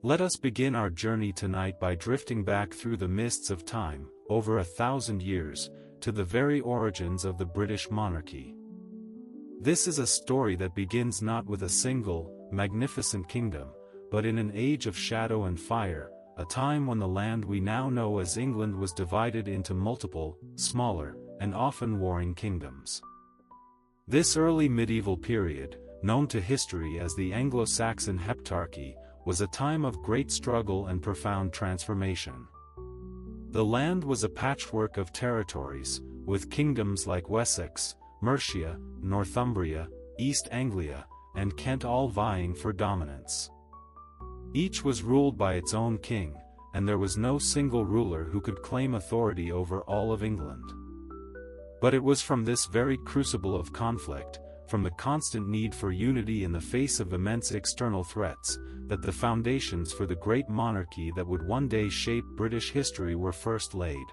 Let us begin our journey tonight by drifting back through the mists of time, over 1,000 years, to the very origins of the British monarchy. This is a story that begins not with a single, magnificent kingdom, but in an age of shadow and fire, a time when the land we now know as England was divided into multiple, smaller, and often warring kingdoms. This early medieval period, known to history as the Anglo-Saxon Heptarchy, was a time of great struggle and profound transformation. The land was a patchwork of territories, with kingdoms like Wessex, Mercia, Northumbria, East Anglia, and Kent all vying for dominance. Each was ruled by its own king, and there was no single ruler who could claim authority over all of England. But it was from this very crucible of conflict, from the constant need for unity in the face of immense external threats, that the foundations for the great monarchy that would one day shape British history were first laid.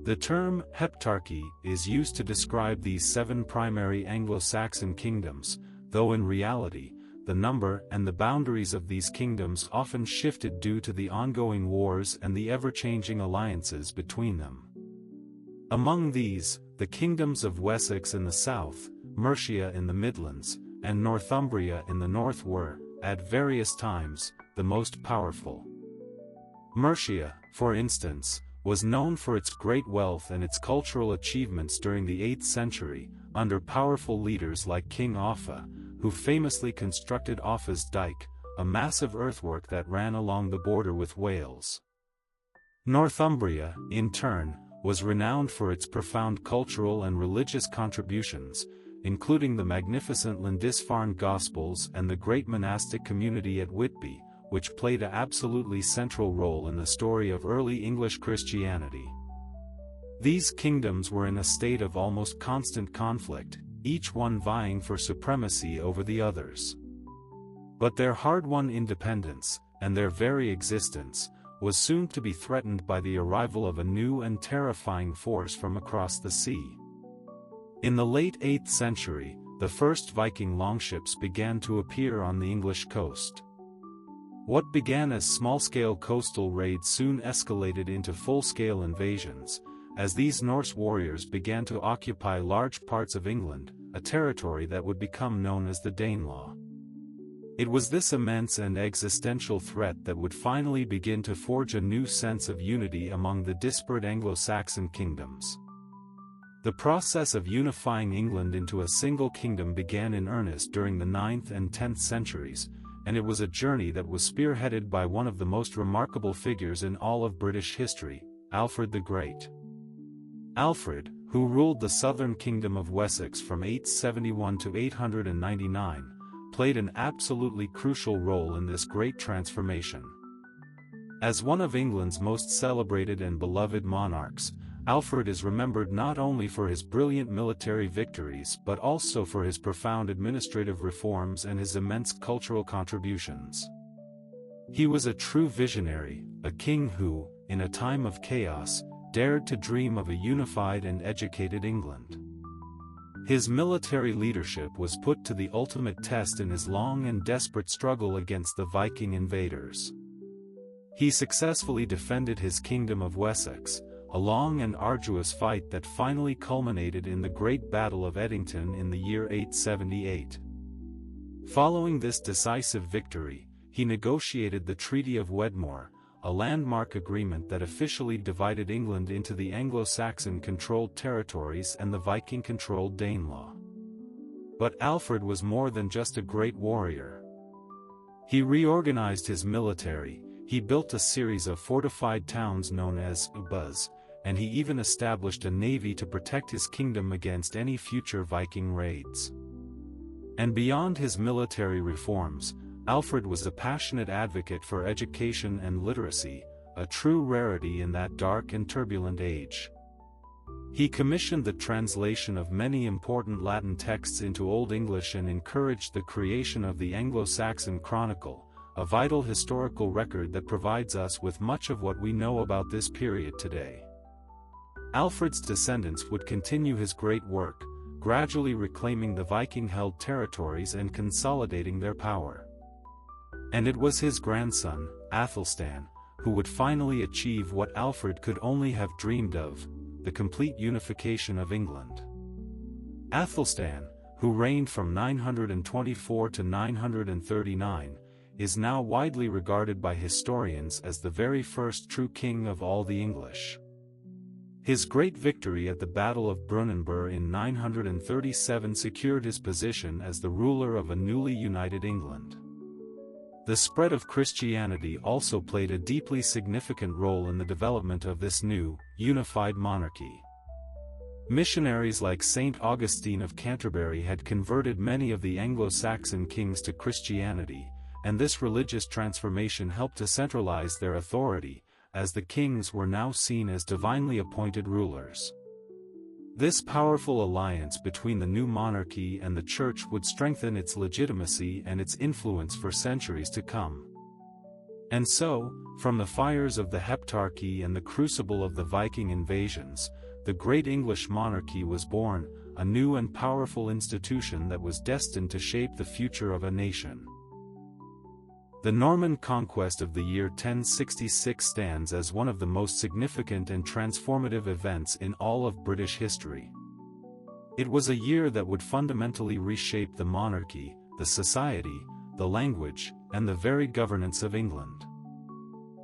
The term Heptarchy is used to describe these 7 primary Anglo-Saxon kingdoms, though in reality, the number and the boundaries of these kingdoms often shifted due to the ongoing wars and the ever-changing alliances between them. Among these, the kingdoms of Wessex in the south, Mercia in the Midlands, and Northumbria in the north were, at various times, the most powerful. Mercia, for instance, was known for its great wealth and its cultural achievements during the 8th century, under powerful leaders like King Offa, who famously constructed Offa's Dyke, a massive earthwork that ran along the border with Wales. Northumbria, in turn, was renowned for its profound cultural and religious contributions, including the magnificent Lindisfarne Gospels and the great monastic community at Whitby, which played an absolutely central role in the story of early English Christianity. These kingdoms were in a state of almost constant conflict, each one vying for supremacy over the others. But their hard-won independence, and their very existence, was soon to be threatened by the arrival of a new and terrifying force from across the sea. In the late 8th century, the first Viking longships began to appear on the English coast. What began as small-scale coastal raids soon escalated into full-scale invasions, as these Norse warriors began to occupy large parts of England, a territory that would become known as the Danelaw. It was this immense and existential threat that would finally begin to forge a new sense of unity among the disparate Anglo-Saxon kingdoms. The process of unifying England into a single kingdom began in earnest during the 9th and 10th centuries, and it was a journey that was spearheaded by one of the most remarkable figures in all of British history, Alfred the Great. Alfred, who ruled the southern kingdom of Wessex from 871 to 899, played an absolutely crucial role in this great transformation. As one of England's most celebrated and beloved monarchs, Alfred is remembered not only for his brilliant military victories but also for his profound administrative reforms and his immense cultural contributions. He was a true visionary, a king who, in a time of chaos, dared to dream of a unified and educated England. His military leadership was put to the ultimate test in his long and desperate struggle against the Viking invaders. He successfully defended his kingdom of Wessex, a long and arduous fight that finally culminated in the Great Battle of Edington in the year 878. Following this decisive victory, he negotiated the Treaty of Wedmore, a landmark agreement that officially divided England into the Anglo-Saxon-controlled territories and the Viking-controlled Danelaw. But Alfred was more than just a great warrior. He reorganized his military, he built a series of fortified towns known as ubas, and he even established a navy to protect his kingdom against any future Viking raids. And beyond his military reforms, Alfred was a passionate advocate for education and literacy, a true rarity in that dark and turbulent age. He commissioned the translation of many important Latin texts into Old English and encouraged the creation of the Anglo-Saxon Chronicle, a vital historical record that provides us with much of what we know about this period today. Alfred's descendants would continue his great work, gradually reclaiming the Viking-held territories and consolidating their power. And it was his grandson, Athelstan, who would finally achieve what Alfred could only have dreamed of, the complete unification of England. Athelstan, who reigned from 924 to 939, is now widely regarded by historians as the very first true king of all the English. His great victory at the Battle of Brunanburh in 937 secured his position as the ruler of a newly united England. The spread of Christianity also played a deeply significant role in the development of this new, unified monarchy. Missionaries like Saint Augustine of Canterbury had converted many of the Anglo-Saxon kings to Christianity, and this religious transformation helped to centralize their authority, as the kings were now seen as divinely appointed rulers. This powerful alliance between the new monarchy and the Church would strengthen its legitimacy and its influence for centuries to come. And so, from the fires of the Heptarchy and the crucible of the Viking invasions, the great English monarchy was born, a new and powerful institution that was destined to shape the future of a nation. The Norman Conquest of the year 1066 stands as one of the most significant and transformative events in all of British history. It was a year that would fundamentally reshape the monarchy, the society, the language, and the very governance of England.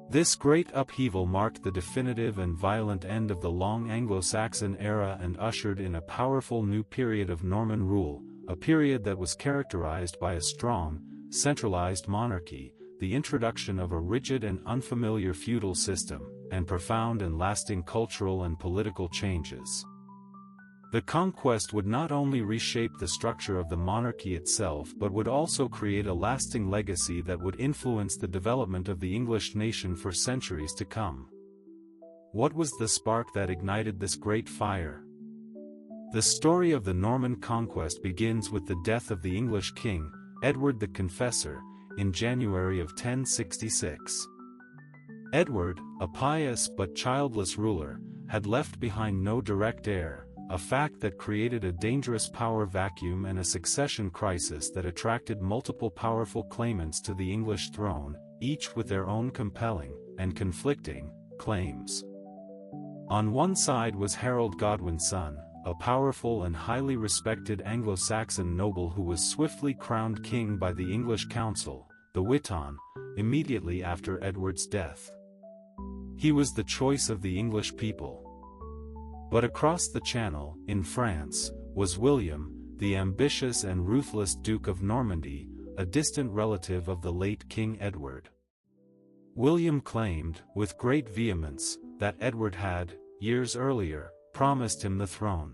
This great upheaval marked the definitive and violent end of the long Anglo-Saxon era and ushered in a powerful new period of Norman rule, a period that was characterized by a strong, centralized monarchy, the introduction of a rigid and unfamiliar feudal system, and profound and lasting cultural and political changes. The conquest would not only reshape the structure of the monarchy itself but would also create a lasting legacy that would influence the development of the English nation for centuries to come. What was the spark that ignited this great fire? The story of the Norman Conquest begins with the death of the English king, Edward the Confessor, in January of 1066. Edward, a pious but childless ruler, had left behind no direct heir, a fact that created a dangerous power vacuum and a succession crisis that attracted multiple powerful claimants to the English throne, each with their own compelling, and conflicting, claims. On one side was Harold Godwin's son, a powerful and highly respected Anglo-Saxon noble who was swiftly crowned king by the English council, the Witan, immediately after Edward's death. He was the choice of the English people. But across the Channel, in France, was William, the ambitious and ruthless Duke of Normandy, a distant relative of the late King Edward. William claimed, with great vehemence, that Edward had, years earlier, promised him the throne.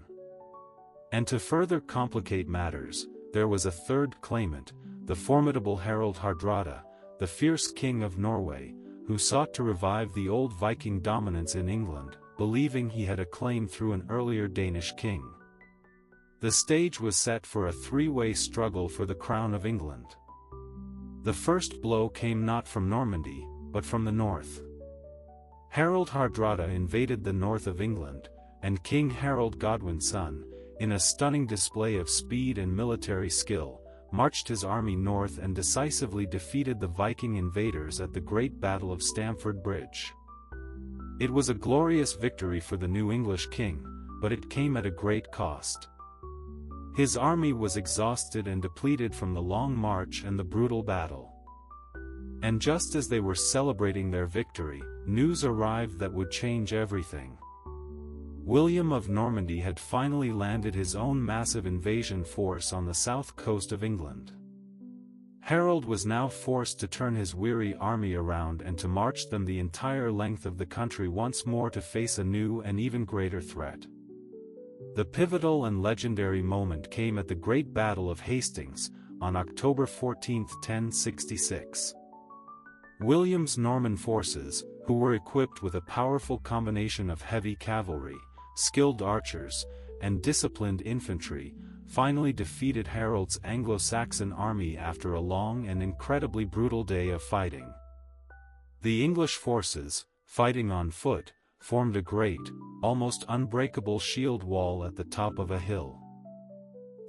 And to further complicate matters, there was a third claimant, the formidable Harald Hardrada, the fierce king of Norway, who sought to revive the old Viking dominance in England, believing he had a claim through an earlier Danish king. The stage was set for a three-way struggle for the crown of England. The first blow came not from Normandy, but from the north. Harald Hardrada invaded the north of England, and King Harold Godwin's son, in a stunning display of speed and military skill, marched his army north and decisively defeated the Viking invaders at the Great Battle of Stamford Bridge. It was a glorious victory for the new English king, but it came at a great cost. His army was exhausted and depleted from the long march and the brutal battle. And just as they were celebrating their victory, news arrived that would change everything. William of Normandy had finally landed his own massive invasion force on the south coast of England. Harold was now forced to turn his weary army around and to march them the entire length of the country once more to face a new and even greater threat. The pivotal and legendary moment came at the Great Battle of Hastings, on October 14, 1066. William's Norman forces, who were equipped with a powerful combination of heavy cavalry, skilled archers, and disciplined infantry, finally defeated Harold's Anglo-Saxon army after a long and incredibly brutal day of fighting. The English forces, fighting on foot, formed a great, almost unbreakable shield wall at the top of a hill.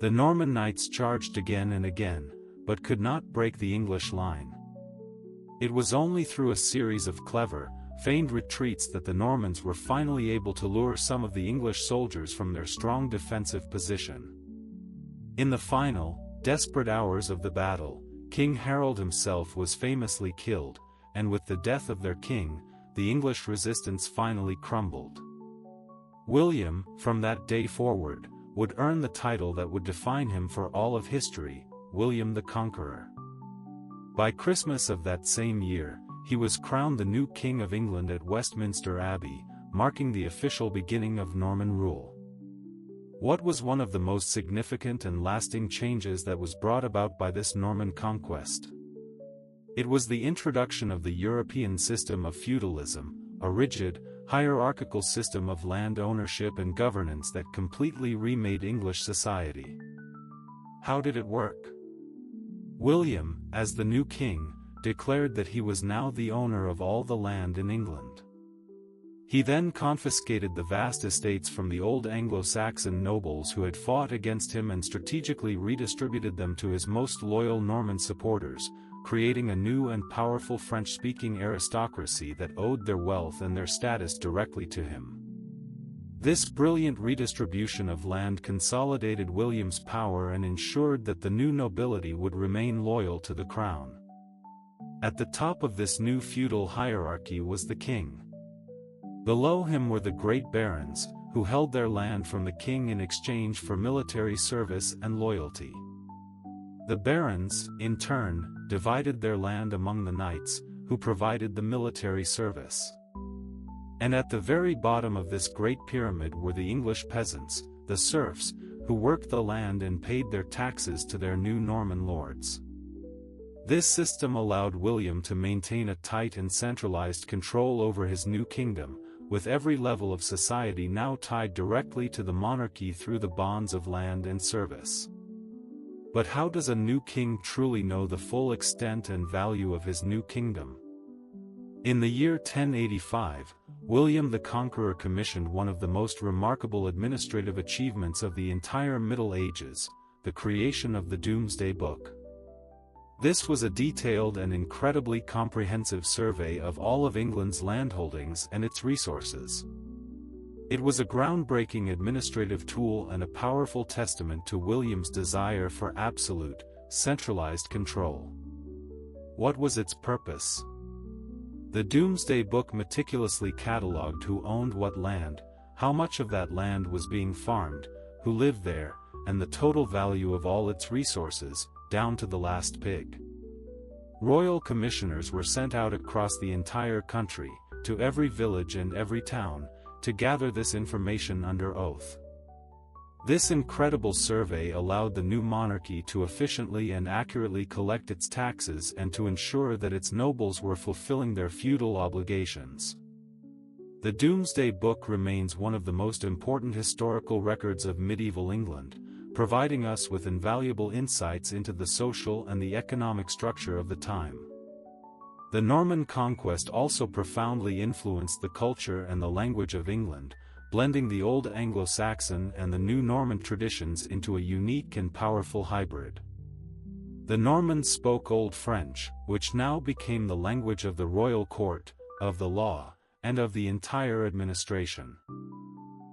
The Norman knights charged again and again, but could not break the English line. It was only through a series of clever, feigned retreats that the Normans were finally able to lure some of the English soldiers from their strong defensive position. In the final, desperate hours of the battle, King Harold himself was famously killed, and with the death of their king, the English resistance finally crumbled. William, from that day forward, would earn the title that would define him for all of history, William the Conqueror. By Christmas of that same year, he was crowned the new King of England at Westminster Abbey, marking the official beginning of Norman rule. What was one of the most significant and lasting changes that was brought about by this Norman conquest? It was the introduction of the European system of feudalism, a rigid, hierarchical system of land ownership and governance that completely remade English society. How did it work? William, as the new king, declared that he was now the owner of all the land in England. He then confiscated the vast estates from the old Anglo-Saxon nobles who had fought against him and strategically redistributed them to his most loyal Norman supporters, creating a new and powerful French-speaking aristocracy that owed their wealth and their status directly to him. This brilliant redistribution of land consolidated William's power and ensured that the new nobility would remain loyal to the crown. At the top of this new feudal hierarchy was the king. Below him were the great barons, who held their land from the king in exchange for military service and loyalty. The barons, in turn, divided their land among the knights, who provided the military service. And at the very bottom of this great pyramid were the English peasants, the serfs, who worked the land and paid their taxes to their new Norman lords. This system allowed William to maintain a tight and centralized control over his new kingdom, with every level of society now tied directly to the monarchy through the bonds of land and service. But how does a new king truly know the full extent and value of his new kingdom? In the year 1085, William the Conqueror commissioned one of the most remarkable administrative achievements of the entire Middle Ages, the creation of the Domesday Book. This was a detailed and incredibly comprehensive survey of all of England's landholdings and its resources. It was a groundbreaking administrative tool and a powerful testament to William's desire for absolute, centralized control. What was its purpose? The Domesday Book meticulously catalogued who owned what land, how much of that land was being farmed, who lived there, and the total value of all its resources, down to the last pig. Royal commissioners were sent out across the entire country, to every village and every town, to gather this information under oath. This incredible survey allowed the new monarchy to efficiently and accurately collect its taxes and to ensure that its nobles were fulfilling their feudal obligations. The Domesday Book remains one of the most important historical records of medieval England, providing us with invaluable insights into the social and the economic structure of the time. The Norman Conquest also profoundly influenced the culture and the language of England, blending the old Anglo-Saxon and the new Norman traditions into a unique and powerful hybrid. The Normans spoke Old French, which now became the language of the royal court, of the law, and of the entire administration.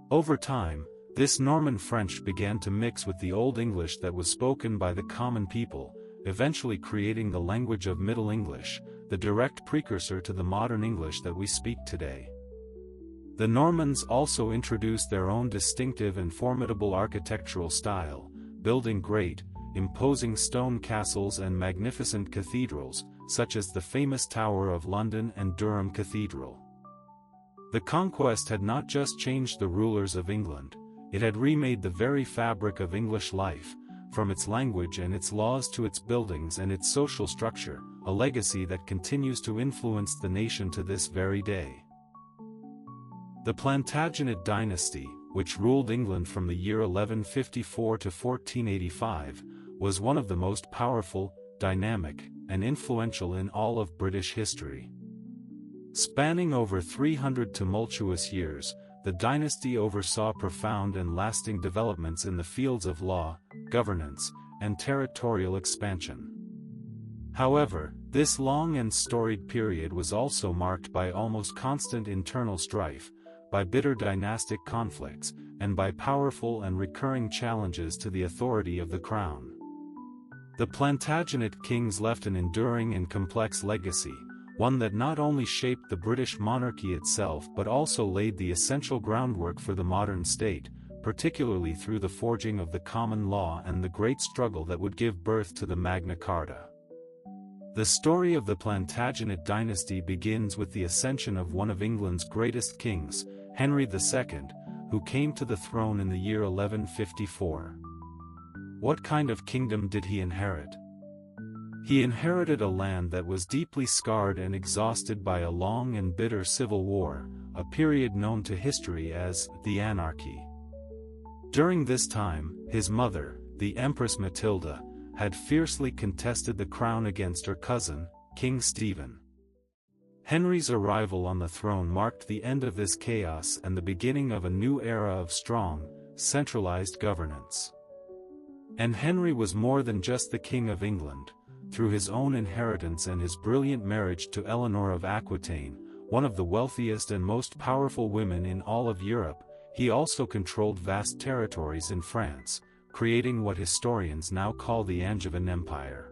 Over time, this Norman French began to mix with the Old English that was spoken by the common people, eventually creating the language of Middle English, the direct precursor to the modern English that we speak today. The Normans also introduced their own distinctive and formidable architectural style, building great, imposing stone castles and magnificent cathedrals, such as the famous Tower of London and Durham Cathedral. The conquest had not just changed the rulers of England, it had remade the very fabric of English life, from its language and its laws to its buildings and its social structure, a legacy that continues to influence the nation to this very day. The Plantagenet dynasty, which ruled England from the year 1154 to 1485, was one of the most powerful, dynamic, and influential in all of British history. Spanning over 300 tumultuous years, the dynasty oversaw profound and lasting developments in the fields of law, governance, and territorial expansion. However, this long and storied period was also marked by almost constant internal strife, by bitter dynastic conflicts, and by powerful and recurring challenges to the authority of the crown. The Plantagenet kings left an enduring and complex legacy, one that not only shaped the British monarchy itself but also laid the essential groundwork for the modern state, particularly through the forging of the common law and the great struggle that would give birth to the Magna Carta. The story of the Plantagenet dynasty begins with the ascension of one of England's greatest kings, Henry II, who came to the throne in the year 1154. What kind of kingdom did he inherit? He inherited a land that was deeply scarred and exhausted by a long and bitter civil war, a period known to history as the Anarchy. During this time, his mother, the Empress Matilda, had fiercely contested the crown against her cousin, King Stephen. Henry's arrival on the throne marked the end of this chaos and the beginning of a new era of strong, centralized governance. And Henry was more than just the King of England. Through his own inheritance and his brilliant marriage to Eleanor of Aquitaine, one of the wealthiest and most powerful women in all of Europe, he also controlled vast territories in France, creating what historians now call the Angevin Empire.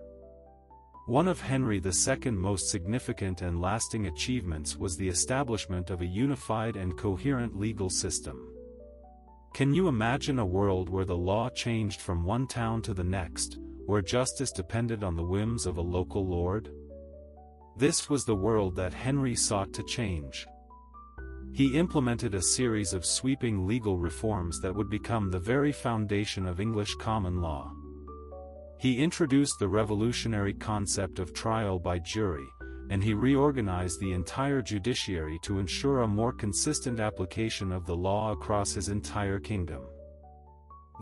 One of Henry II's most significant and lasting achievements was the establishment of a unified and coherent legal system. Can you imagine a world where the law changed from one town to the next, where justice depended on the whims of a local lord? This was the world that Henry sought to change. He implemented a series of sweeping legal reforms that would become the very foundation of English common law. He introduced the revolutionary concept of trial by jury, and he reorganized the entire judiciary to ensure a more consistent application of the law across his entire kingdom.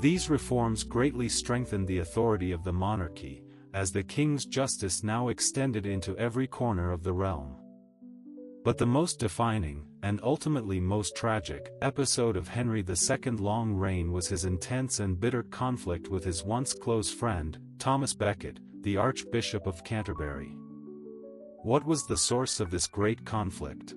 These reforms greatly strengthened the authority of the monarchy, as the king's justice now extended into every corner of the realm. But the most defining, and ultimately most tragic, episode of Henry II's long reign was his intense and bitter conflict with his once close friend, Thomas Becket, the Archbishop of Canterbury. What was the source of this great conflict?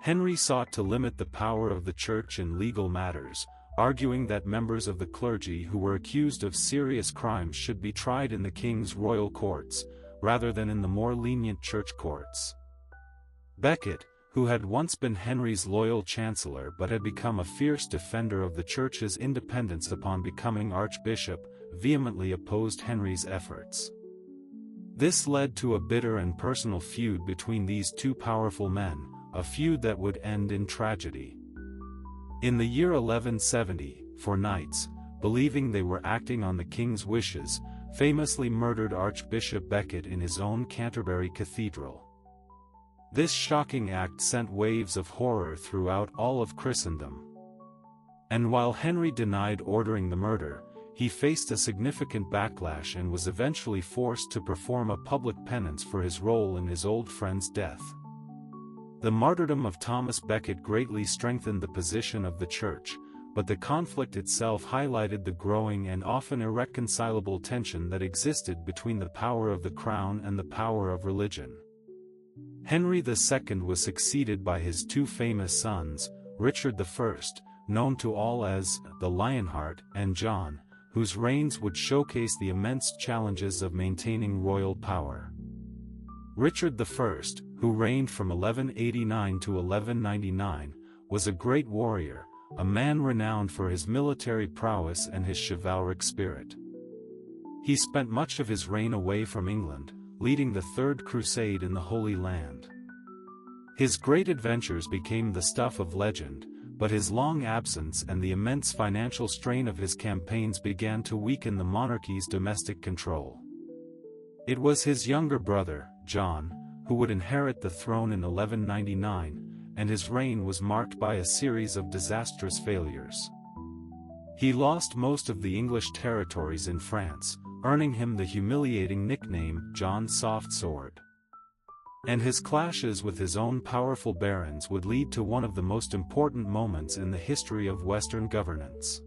Henry sought to limit the power of the church in legal matters, arguing that members of the clergy who were accused of serious crimes should be tried in the king's royal courts, rather than in the more lenient church courts. Becket, who had once been Henry's loyal chancellor but had become a fierce defender of the church's independence upon becoming archbishop, vehemently opposed Henry's efforts. This led to a bitter and personal feud between these two powerful men, a feud that would end in tragedy. In the year 1170, four knights, believing they were acting on the king's wishes, famously murdered Archbishop Becket in his own Canterbury Cathedral. This shocking act sent waves of horror throughout all of Christendom. And while Henry denied ordering the murder, he faced a significant backlash and was eventually forced to perform a public penance for his role in his old friend's death. The martyrdom of Thomas Becket greatly strengthened the position of the church, but the conflict itself highlighted the growing and often irreconcilable tension that existed between the power of the crown and the power of religion. Henry II was succeeded by his two famous sons, Richard I, known to all as the Lionheart, and John, whose reigns would showcase the immense challenges of maintaining royal power. Richard I, who reigned from 1189 to 1199, was a great warrior, a man renowned for his military prowess and his chivalric spirit. He spent much of his reign away from England, leading the Third Crusade in the Holy Land. His great adventures became the stuff of legend, but his long absence and the immense financial strain of his campaigns began to weaken the monarchy's domestic control. It was his younger brother, John, who would inherit the throne in 1199, and his reign was marked by a series of disastrous failures. He lost most of the English territories in France, earning him the humiliating nickname John Softsword. And his clashes with his own powerful barons would lead to one of the most important moments in the history of Western governance.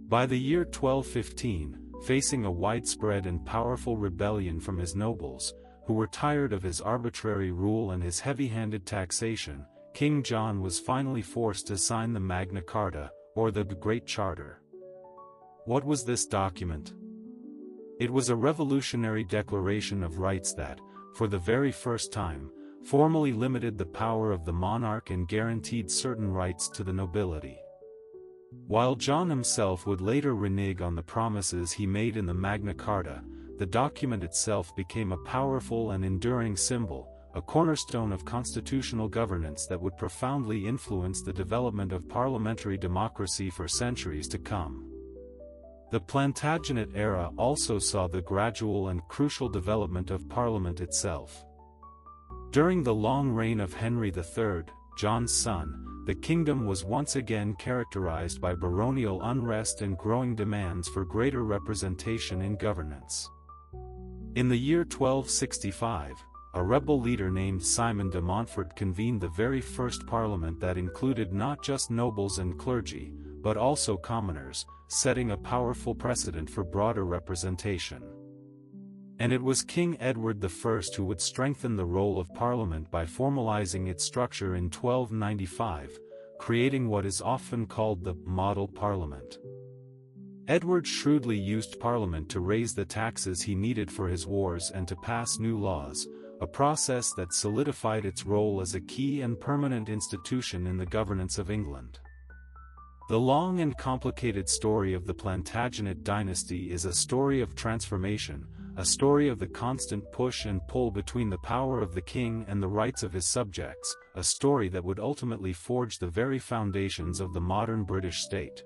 By the year 1215, facing a widespread and powerful rebellion from his nobles, who were tired of his arbitrary rule and his heavy-handed taxation. King John was finally forced to sign the Magna Carta, or the Great Charter. What was this document? It was a revolutionary declaration of rights that, for the very first time, formally limited the power of the monarch and guaranteed certain rights to the nobility. While John himself would later renege on the promises he made in the Magna Carta, the document itself became a powerful and enduring symbol, a cornerstone of constitutional governance that would profoundly influence the development of parliamentary democracy for centuries to come. The Plantagenet era also saw the gradual and crucial development of Parliament itself. During the long reign of Henry III, John's son, the kingdom was once again characterized by baronial unrest and growing demands for greater representation in governance. In the year 1265, a rebel leader named Simon de Montfort convened the very first parliament that included not just nobles and clergy, but also commoners, setting a powerful precedent for broader representation. And it was King Edward I who would strengthen the role of Parliament by formalizing its structure in 1295, creating what is often called the Model Parliament. Edward shrewdly used Parliament to raise the taxes he needed for his wars and to pass new laws, a process that solidified its role as a key and permanent institution in the governance of England. The long and complicated story of the Plantagenet dynasty is a story of transformation, a story of the constant push and pull between the power of the king and the rights of his subjects, a story that would ultimately forge the very foundations of the modern British state.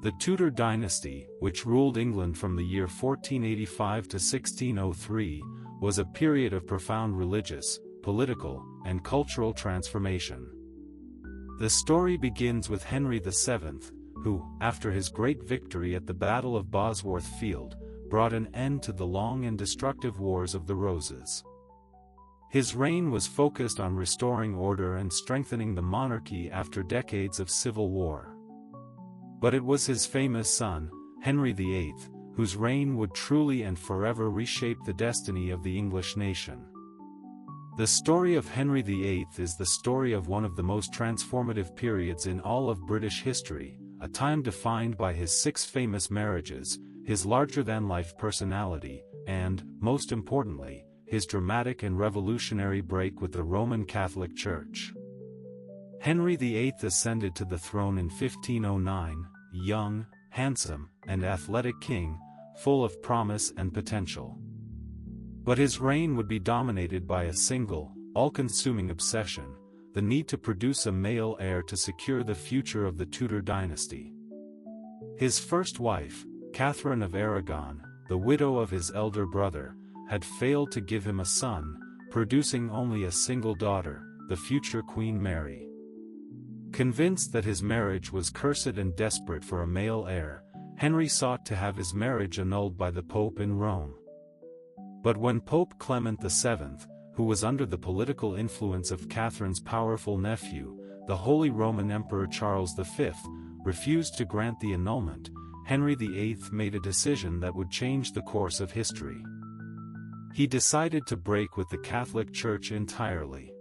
The Tudor dynasty, which ruled England from the year 1485 to 1603, was a period of profound religious, political, and cultural transformation. The story begins with Henry VII, who, after his great victory at the Battle of Bosworth Field, brought an end to the long and destructive Wars of the Roses. His reign was focused on restoring order and strengthening the monarchy after decades of civil war. But it was his famous son, Henry VIII, whose reign would truly and forever reshape the destiny of the English nation. The story of Henry VIII is the story of one of the most transformative periods in all of British history, a time defined by his 6 famous marriages, his larger-than-life personality, and, most importantly, his dramatic and revolutionary break with the Roman Catholic Church. Henry VIII ascended to the throne in 1509, young, handsome, and athletic king, full of promise and potential. But his reign would be dominated by a single, all-consuming obsession: the need to produce a male heir to secure the future of the Tudor dynasty. His first wife, Catherine of Aragon, the widow of his elder brother, had failed to give him a son, producing only a single daughter, the future Queen Mary. Convinced that his marriage was cursed and desperate for a male heir, Henry sought to have his marriage annulled by the Pope in Rome. But when Pope Clement VII, who was under the political influence of Catherine's powerful nephew, the Holy Roman Emperor Charles V, refused to grant the annulment, Henry VIII made a decision that would change the course of history. He decided to break with the Catholic Church entirely.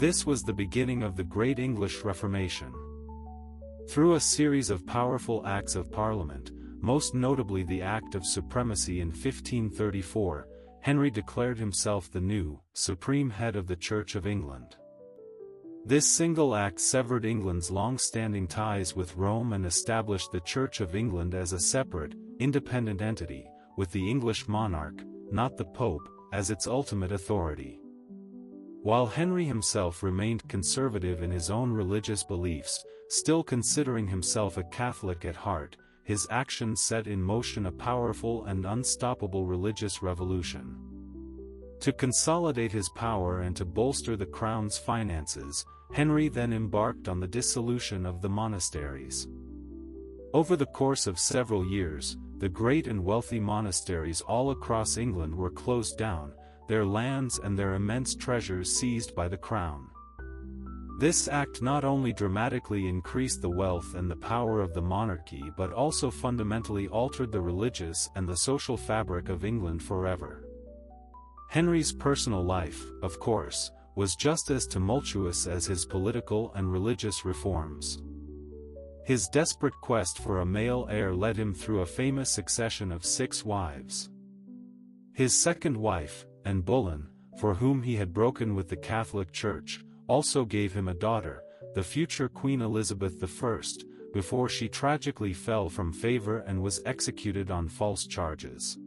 This was the beginning of the Great English Reformation. Through a series of powerful acts of Parliament, most notably the Act of Supremacy in 1534, Henry declared himself the new, supreme head of the Church of England. This single act severed England's long-standing ties with Rome and established the Church of England as a separate, independent entity, with the English monarch, not the Pope, as its ultimate authority. While Henry himself remained conservative in his own religious beliefs, still considering himself a Catholic at heart, his actions set in motion a powerful and unstoppable religious revolution. To consolidate his power and to bolster the crown's finances, Henry then embarked on the dissolution of the monasteries. Over the course of several years, the great and wealthy monasteries all across England were closed down, their lands and their immense treasures seized by the crown. This act not only dramatically increased the wealth and the power of the monarchy but also fundamentally altered the religious and the social fabric of England forever. Henry's personal life, of course, was just as tumultuous as his political and religious reforms. His desperate quest for a male heir led him through a famous succession of 6 wives. His second wife, Anne Boleyn, for whom he had broken with the Catholic Church, also gave him a daughter, the future Queen Elizabeth I, before she tragically fell from favor and was executed on false charges.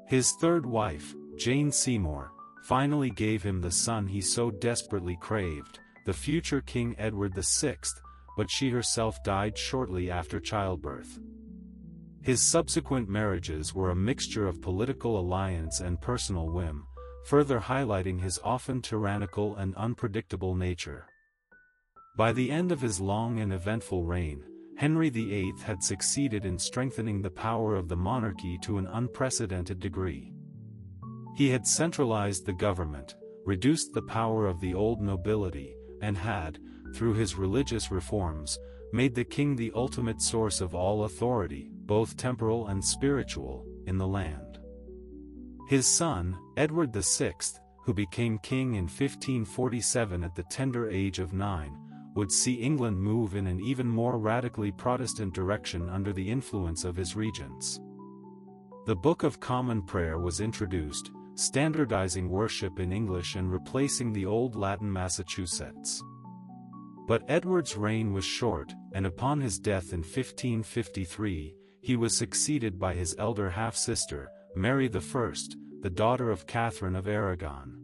His third wife, Jane Seymour, finally gave him the son he so desperately craved, the future King Edward VI, but she herself died shortly after childbirth. His subsequent marriages were a mixture of political alliance and personal whim, further highlighting his often tyrannical and unpredictable nature. By the end of his long and eventful reign, Henry VIII had succeeded in strengthening the power of the monarchy to an unprecedented degree. He had centralized the government, reduced the power of the old nobility, and had, through his religious reforms, made the king the ultimate source of all authority, both temporal and spiritual, in the land. His son, Edward VI, who became king in 1547 at the tender age of 9, would see England move in an even more radically Protestant direction under the influence of his regents. The Book of Common Prayer was introduced, standardizing worship in English and replacing the old Latin Massachusetts. But Edward's reign was short, and upon his death in 1553, he was succeeded by his elder half-sister, Mary I, the daughter of Catherine of Aragon.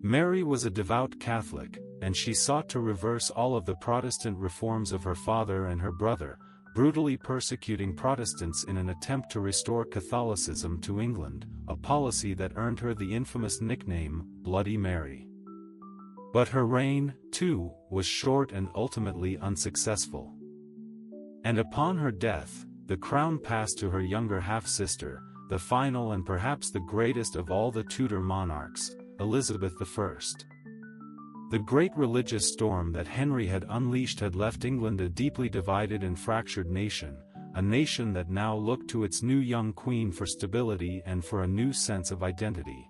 Mary was a devout Catholic, and she sought to reverse all of the Protestant reforms of her father and her brother, brutally persecuting Protestants in an attempt to restore Catholicism to England, a policy that earned her the infamous nickname, Bloody Mary. But her reign, too, was short and ultimately unsuccessful. And upon her death, the crown passed to her younger half-sister, the final and perhaps the greatest of all the Tudor monarchs, Elizabeth I. The great religious storm that Henry had unleashed had left England a deeply divided and fractured nation, a nation that now looked to its new young queen for stability and for a new sense of identity.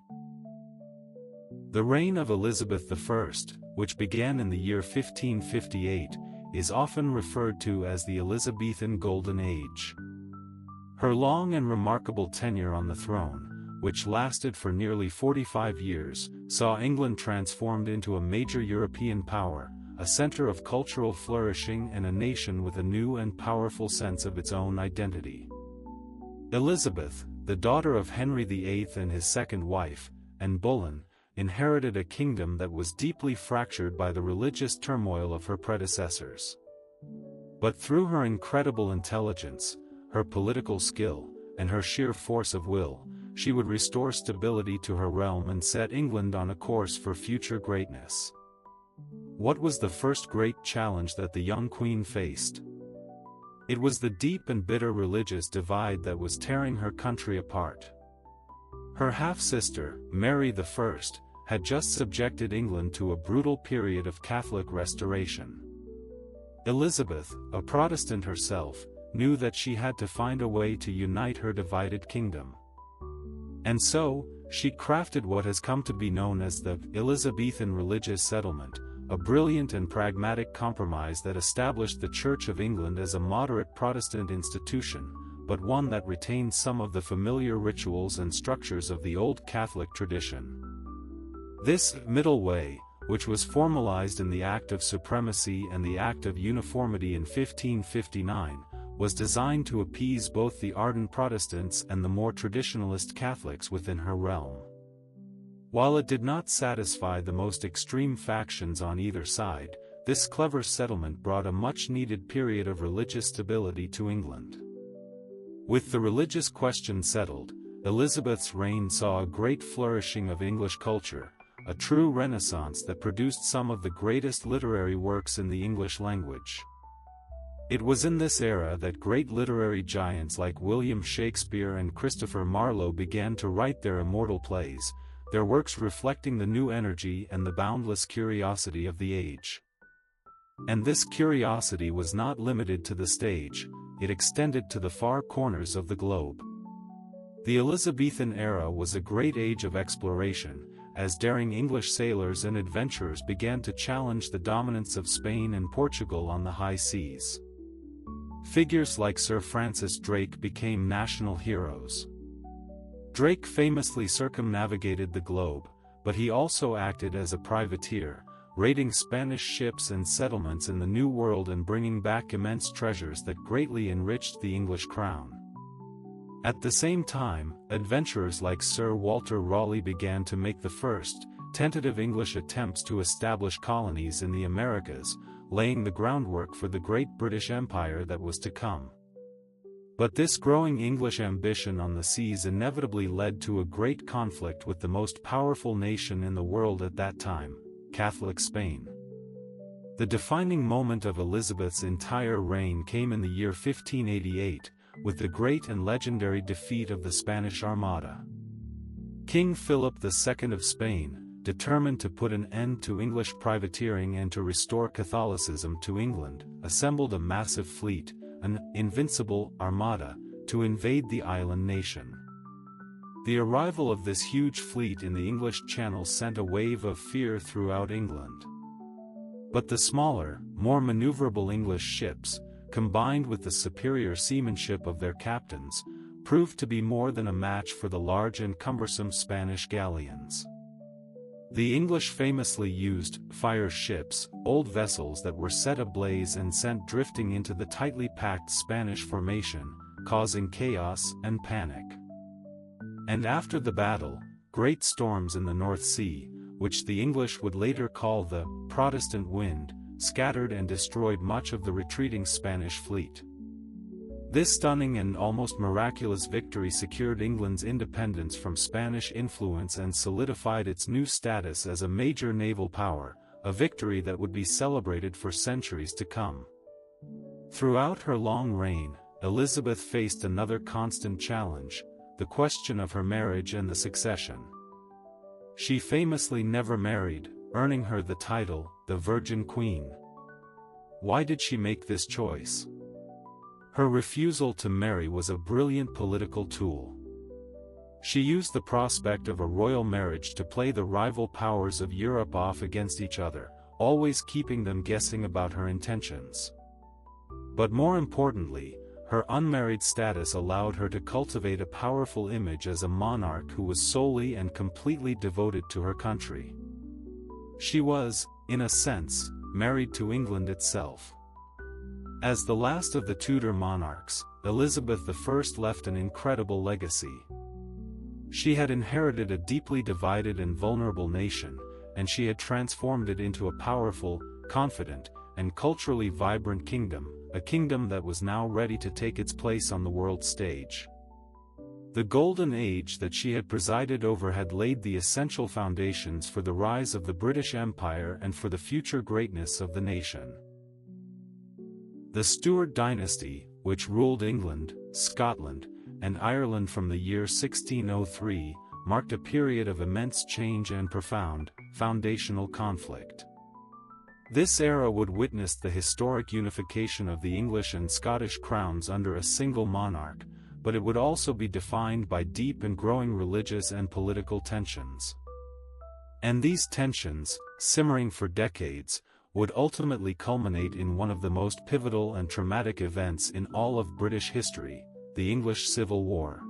The reign of Elizabeth I, which began in the year 1558, is often referred to as the Elizabethan Golden Age. Her long and remarkable tenure on the throne, which lasted for nearly 45 years, saw England transformed into a major European power, a center of cultural flourishing and a nation with a new and powerful sense of its own identity. Elizabeth, the daughter of Henry VIII and his second wife, Anne Boleyn, inherited a kingdom that was deeply fractured by the religious turmoil of her predecessors. But through her incredible intelligence, her political skill, and her sheer force of will, she would restore stability to her realm and set England on a course for future greatness. What was the first great challenge that the young queen faced? It was the deep and bitter religious divide that was tearing her country apart. Her half-sister, Mary I, had just subjected England to a brutal period of Catholic restoration. Elizabeth, a Protestant herself, knew that she had to find a way to unite her divided kingdom. And so, she crafted what has come to be known as the Elizabethan religious settlement, a brilliant and pragmatic compromise that established the Church of England as a moderate Protestant institution, but one that retained some of the familiar rituals and structures of the old Catholic tradition. This middle way, which was formalized in the Act of Supremacy and the Act of Uniformity in 1559, was designed to appease both the ardent Protestants and the more traditionalist Catholics within her realm. While it did not satisfy the most extreme factions on either side, this clever settlement brought a much-needed period of religious stability to England. With the religious question settled, Elizabeth's reign saw a great flourishing of English culture, a true renaissance that produced some of the greatest literary works in the English language. It was in this era that great literary giants like William Shakespeare and Christopher Marlowe began to write their immortal plays, their works reflecting the new energy and the boundless curiosity of the age. And this curiosity was not limited to the stage, it extended to the far corners of the globe. The Elizabethan era was a great age of exploration, as daring English sailors and adventurers began to challenge the dominance of Spain and Portugal on the high seas. Figures like Sir Francis Drake became national heroes. Drake famously circumnavigated the globe, but he also acted as a privateer, raiding Spanish ships and settlements in the New World and bringing back immense treasures that greatly enriched the English crown. At the same time, adventurers like Sir Walter Raleigh began to make the first, tentative English attempts to establish colonies in the Americas, laying the groundwork for the great British Empire that was to come. But this growing English ambition on the seas inevitably led to a great conflict with the most powerful nation in the world at that time, Catholic Spain. The defining moment of Elizabeth's entire reign came in the year 1588, with the great and legendary defeat of the Spanish Armada. King Philip II of Spain, determined to put an end to English privateering and to restore Catholicism to England, assembled a massive fleet, an invincible armada, to invade the island nation. The arrival of this huge fleet in the English Channel sent a wave of fear throughout England. But the smaller, more maneuverable English ships, combined with the superior seamanship of their captains, proved to be more than a match for the large and cumbersome Spanish galleons. The English famously used fire ships, old vessels that were set ablaze and sent drifting into the tightly packed Spanish formation, causing chaos and panic. And after the battle, great storms in the North Sea, which the English would later call the Protestant wind, scattered and destroyed much of the retreating Spanish fleet. This stunning and almost miraculous victory secured England's independence from Spanish influence and solidified its new status as a major naval power, a victory that would be celebrated for centuries to come. Throughout her long reign, Elizabeth faced another constant challenge, the question of her marriage and the succession. She famously never married, earning her the title, the Virgin Queen. Why did she make this choice? Her refusal to marry was a brilliant political tool. She used the prospect of a royal marriage to play the rival powers of Europe off against each other, always keeping them guessing about her intentions. But more importantly, her unmarried status allowed her to cultivate a powerful image as a monarch who was solely and completely devoted to her country. She was, in a sense, married to England itself. As the last of the Tudor monarchs, Elizabeth I left an incredible legacy. She had inherited a deeply divided and vulnerable nation, and she had transformed it into a powerful, confident, and culturally vibrant kingdom, a kingdom that was now ready to take its place on the world stage. The golden age that she had presided over had laid the essential foundations for the rise of the British Empire and for the future greatness of the nation. The Stuart dynasty, which ruled England, Scotland, and Ireland from the year 1603, marked a period of immense change and profound, foundational conflict. This era would witness the historic unification of the English and Scottish crowns under a single monarch, but it would also be defined by deep and growing religious and political tensions. And these tensions, simmering for decades, would ultimately culminate in one of the most pivotal and traumatic events in all of British history, the English Civil War.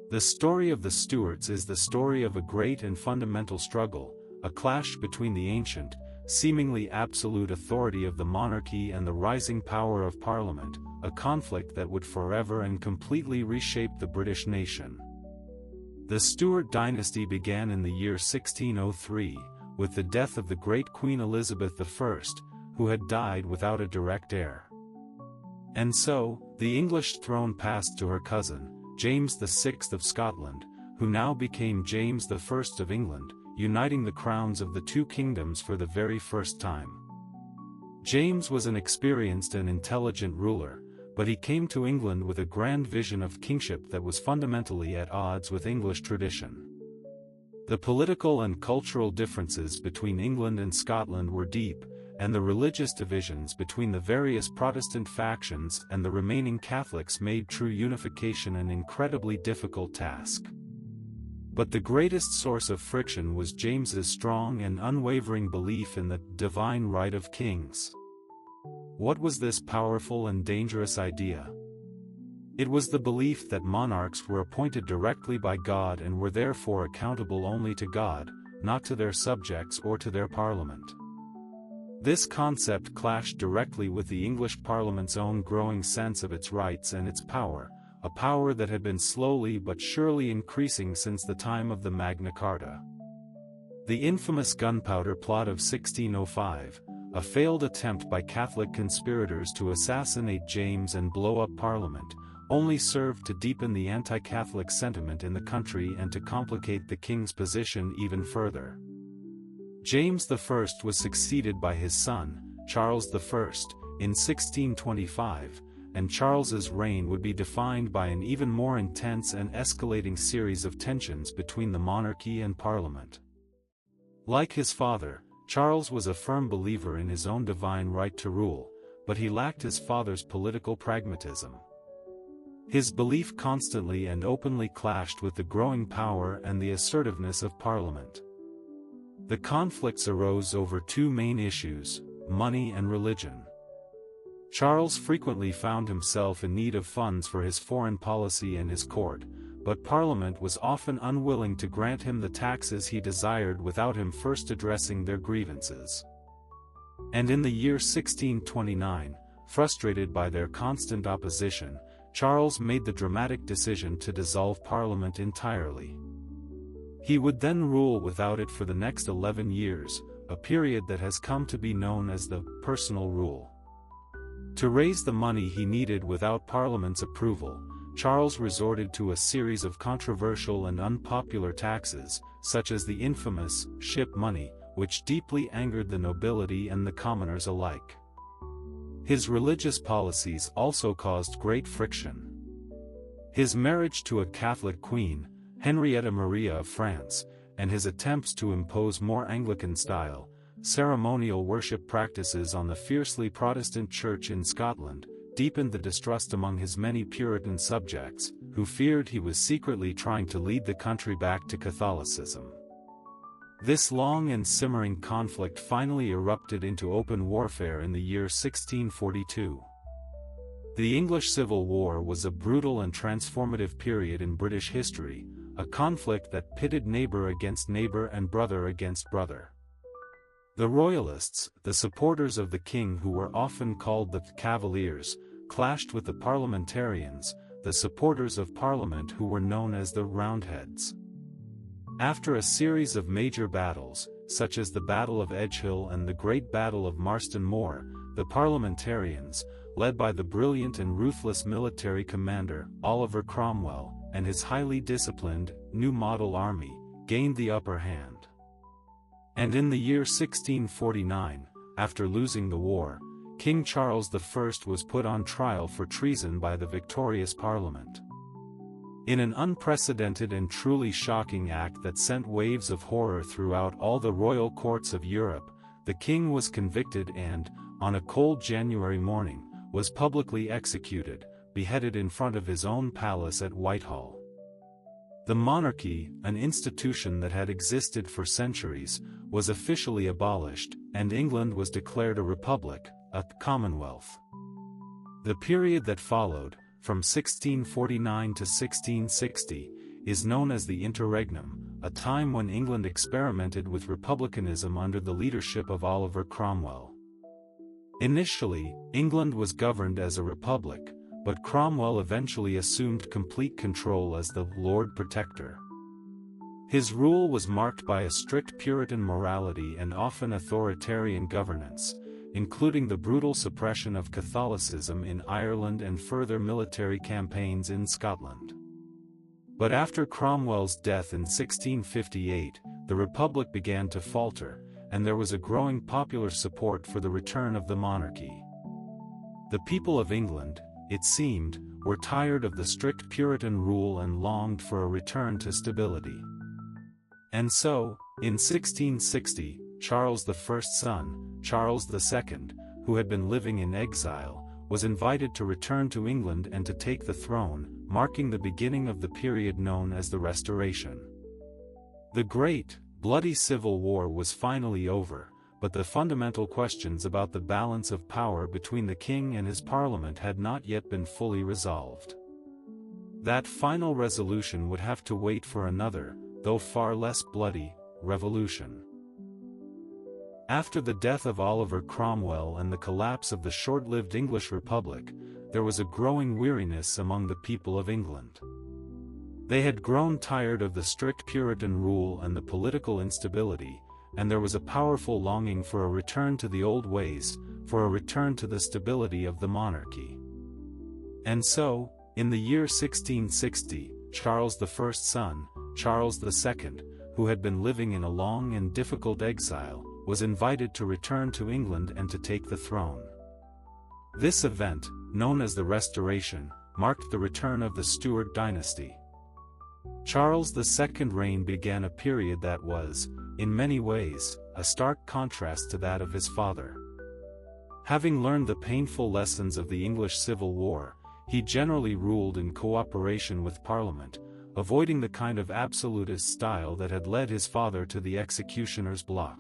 The story of the Stuarts is the story of a great and fundamental struggle, a clash between the ancient, seemingly absolute authority of the monarchy and the rising power of Parliament, a conflict that would forever and completely reshape the British nation. The Stuart dynasty began in the year 1603, with the death of the great Queen Elizabeth I, who had died without a direct heir. And so, the English throne passed to her cousin, James VI of Scotland, who now became James I of England, uniting the crowns of the two kingdoms for the very first time. James was an experienced and intelligent ruler, but he came to England with a grand vision of kingship that was fundamentally at odds with English tradition. The political and cultural differences between England and Scotland were deep, and the religious divisions between the various Protestant factions and the remaining Catholics made true unification an incredibly difficult task. But the greatest source of friction was James's strong and unwavering belief in the divine right of kings. What was this powerful and dangerous idea? It was the belief that monarchs were appointed directly by God and were therefore accountable only to God, not to their subjects or to their parliament. This concept clashed directly with the English Parliament's own growing sense of its rights and its power, a power that had been slowly but surely increasing since the time of the Magna Carta. The infamous gunpowder plot of 1605, a failed attempt by Catholic conspirators to assassinate James and blow up Parliament, only served to deepen the anti-Catholic sentiment in the country and to complicate the king's position even further. James I was succeeded by his son, Charles I, in 1625, and Charles's reign would be defined by an even more intense and escalating series of tensions between the monarchy and Parliament. Like his father, Charles was a firm believer in his own divine right to rule, but he lacked his father's political pragmatism. His belief constantly and openly clashed with the growing power and the assertiveness of Parliament. The conflicts arose over two main issues, money and religion. Charles frequently found himself in need of funds for his foreign policy and his court, but Parliament was often unwilling to grant him the taxes he desired without him first addressing their grievances. And in the year 1629, frustrated by their constant opposition, Charles made the dramatic decision to dissolve Parliament entirely. He would then rule without it for the next 11 years, a period that has come to be known as the personal rule. To raise the money he needed without Parliament's approval, Charles resorted to a series of controversial and unpopular taxes, such as the infamous ship money, which deeply angered the nobility and the commoners alike. His religious policies also caused great friction. His marriage to a Catholic queen, Henrietta Maria of France, and his attempts to impose more Anglican-style, ceremonial worship practices on the fiercely Protestant Church in Scotland, deepened the distrust among his many Puritan subjects, who feared he was secretly trying to lead the country back to Catholicism. This long and simmering conflict finally erupted into open warfare in the year 1642. The English Civil War was a brutal and transformative period in British history, a conflict that pitted neighbor against neighbor and brother against brother. The Royalists, the supporters of the king who were often called the Cavaliers, clashed with the Parliamentarians, the supporters of Parliament who were known as the Roundheads. After a series of major battles, such as the Battle of Edgehill and the Great Battle of Marston Moor, the Parliamentarians, led by the brilliant and ruthless military commander, Oliver Cromwell, and his highly disciplined, new model army, gained the upper hand. And in the year 1649, after losing the war, King Charles I was put on trial for treason by the victorious Parliament. In an unprecedented and truly shocking act that sent waves of horror throughout all the royal courts of Europe, the king was convicted and, on a cold January morning, was publicly executed, beheaded in front of his own palace at Whitehall. The monarchy, an institution that had existed for centuries, was officially abolished, and England was declared a republic, a commonwealth. The period that followed, from 1649 to 1660, is known as the Interregnum, a time when England experimented with republicanism under the leadership of Oliver Cromwell. Initially, England was governed as a republic, but Cromwell eventually assumed complete control as the Lord Protector. His rule was marked by a strict Puritan morality and often authoritarian governance, including the brutal suppression of Catholicism in Ireland and further military campaigns in Scotland. But after Cromwell's death in 1658, the Republic began to falter, and there was a growing popular support for the return of the monarchy. The people of England, it seemed, were tired of the strict Puritan rule and longed for a return to stability. And so, in 1660, Charles I's son, Charles II, who had been living in exile, was invited to return to England and to take the throne, marking the beginning of the period known as the Restoration. The great, bloody civil war was finally over, but the fundamental questions about the balance of power between the king and his parliament had not yet been fully resolved. That final resolution would have to wait for another, though far less bloody, revolution. After the death of Oliver Cromwell and the collapse of the short-lived English Republic, there was a growing weariness among the people of England. They had grown tired of the strict Puritan rule and the political instability, and there was a powerful longing for a return to the old ways, for a return to the stability of the monarchy. And so, in the year 1660, Charles I's son, Charles II, who had been living in a long and difficult exile, was invited to return to England and to take the throne. This event, known as the Restoration, marked the return of the Stuart dynasty. Charles II's reign began a period that was, in many ways, a stark contrast to that of his father. Having learned the painful lessons of the English Civil War, he generally ruled in cooperation with Parliament, avoiding the kind of absolutist style that had led his father to the executioner's block.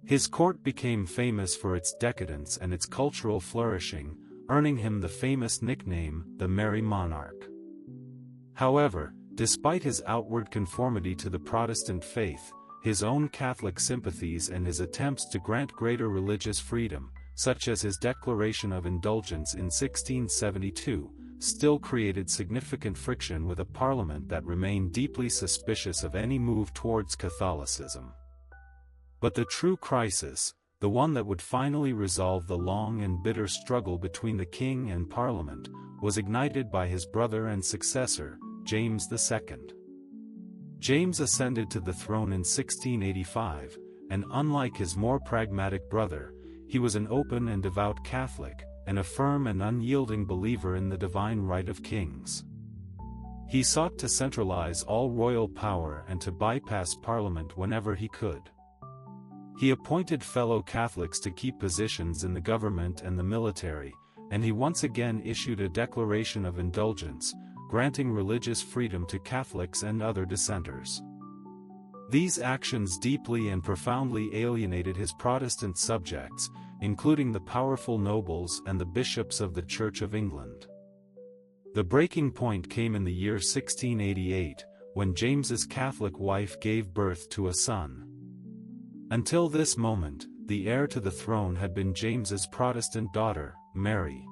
His court became famous for its decadence and its cultural flourishing, earning him the famous nickname, the Merry Monarch. However, despite his outward conformity to the Protestant faith, his own Catholic sympathies and his attempts to grant greater religious freedom, such as his Declaration of Indulgence in 1672, still created significant friction with a parliament that remained deeply suspicious of any move towards Catholicism. But the true crisis, the one that would finally resolve the long and bitter struggle between the king and parliament, was ignited by his brother and successor, James II. James ascended to the throne in 1685, and unlike his more pragmatic brother, he was an open and devout Catholic, and a firm and unyielding believer in the divine right of kings. He sought to centralize all royal power and to bypass Parliament whenever he could. He appointed fellow Catholics to key positions in the government and the military, and he once again issued a Declaration of Indulgence, granting religious freedom to Catholics and other dissenters. These actions deeply and profoundly alienated his Protestant subjects, including the powerful nobles and the bishops of the Church of England. The breaking point came in the year 1688, when James's Catholic wife gave birth to a son. Until this moment, the heir to the throne had been James's Protestant daughter, Mary.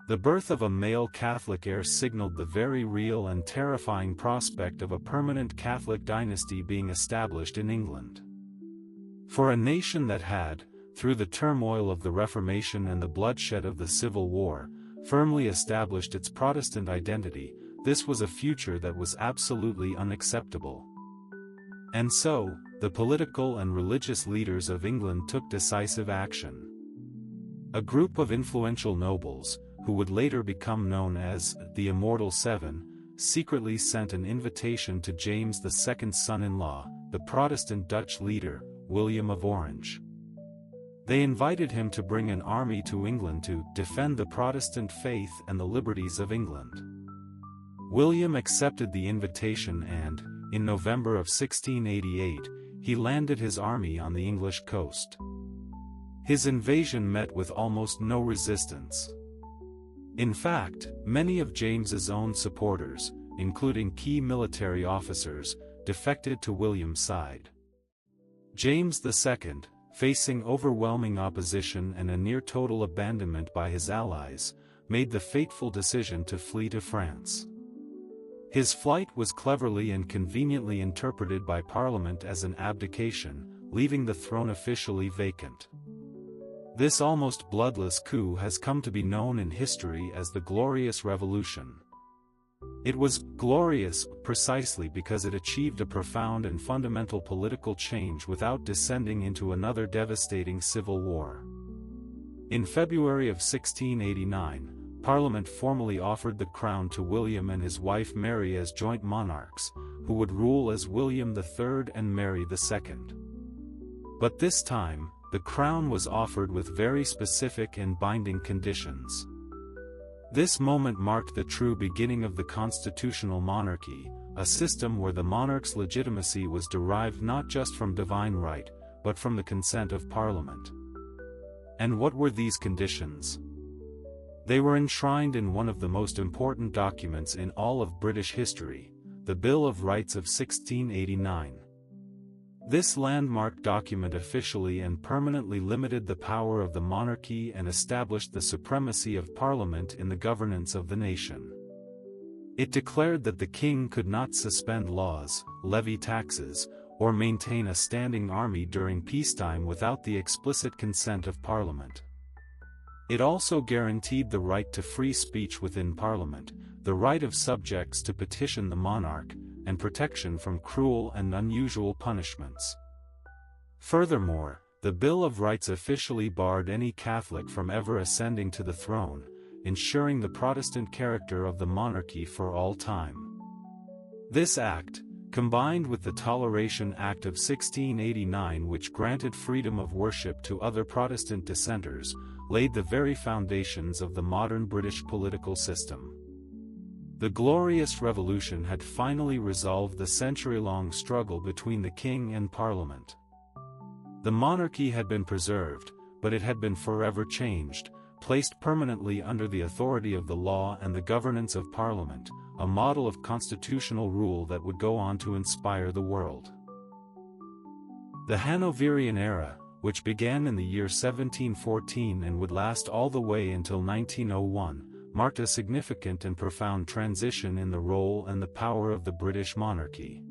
The birth of a male Catholic heir signaled the very real and terrifying prospect of a permanent Catholic dynasty being established in England. For a nation that had, through the turmoil of the Reformation and the bloodshed of the Civil War, firmly established its Protestant identity, this was a future that was absolutely unacceptable. And so, the political and religious leaders of England took decisive action. A group of influential nobles, who would later become known as the Immortal Seven, secretly sent an invitation to James II's son-in-law, the Protestant Dutch leader, William of Orange. They invited him to bring an army to England to defend the Protestant faith and the liberties of England. William accepted the invitation and, in November of 1688, he landed his army on the English coast. His invasion met with almost no resistance. In fact, many of James's own supporters, including key military officers, defected to William's side. James II, facing overwhelming opposition and a near-total abandonment by his allies, made the fateful decision to flee to France. His flight was cleverly and conveniently interpreted by Parliament as an abdication, leaving the throne officially vacant. This almost bloodless coup has come to be known in history as the Glorious Revolution. It was glorious precisely because it achieved a profound and fundamental political change without descending into another devastating civil war. In February of 1689, Parliament formally offered the crown to William and his wife Mary as joint monarchs, who would rule as William III and Mary II. But this time, the crown was offered with very specific and binding conditions. This moment marked the true beginning of the constitutional monarchy, a system where the monarch's legitimacy was derived not just from divine right, but from the consent of Parliament. And what were these conditions? They were enshrined in one of the most important documents in all of British history, the Bill of Rights of 1689. This landmark document officially and permanently limited the power of the monarchy and established the supremacy of Parliament in the governance of the nation. It declared that the king could not suspend laws, levy taxes, or maintain a standing army during peacetime without the explicit consent of Parliament. It also guaranteed the right to free speech within Parliament, the right of subjects to petition the monarch, and protection from cruel and unusual punishments. Furthermore, the Bill of Rights officially barred any Catholic from ever ascending to the throne, ensuring the Protestant character of the monarchy for all time. This act, combined with the Toleration Act of 1689, which granted freedom of worship to other Protestant dissenters, laid the very foundations of the modern British political system. The Glorious Revolution had finally resolved the century-long struggle between the king and Parliament. The monarchy had been preserved, but it had been forever changed, placed permanently under the authority of the law and the governance of Parliament, a model of constitutional rule that would go on to inspire the world. The Hanoverian era, which began in the year 1714 and would last all the way until 1901, marked a significant and profound transition in the role and the power of the British monarchy.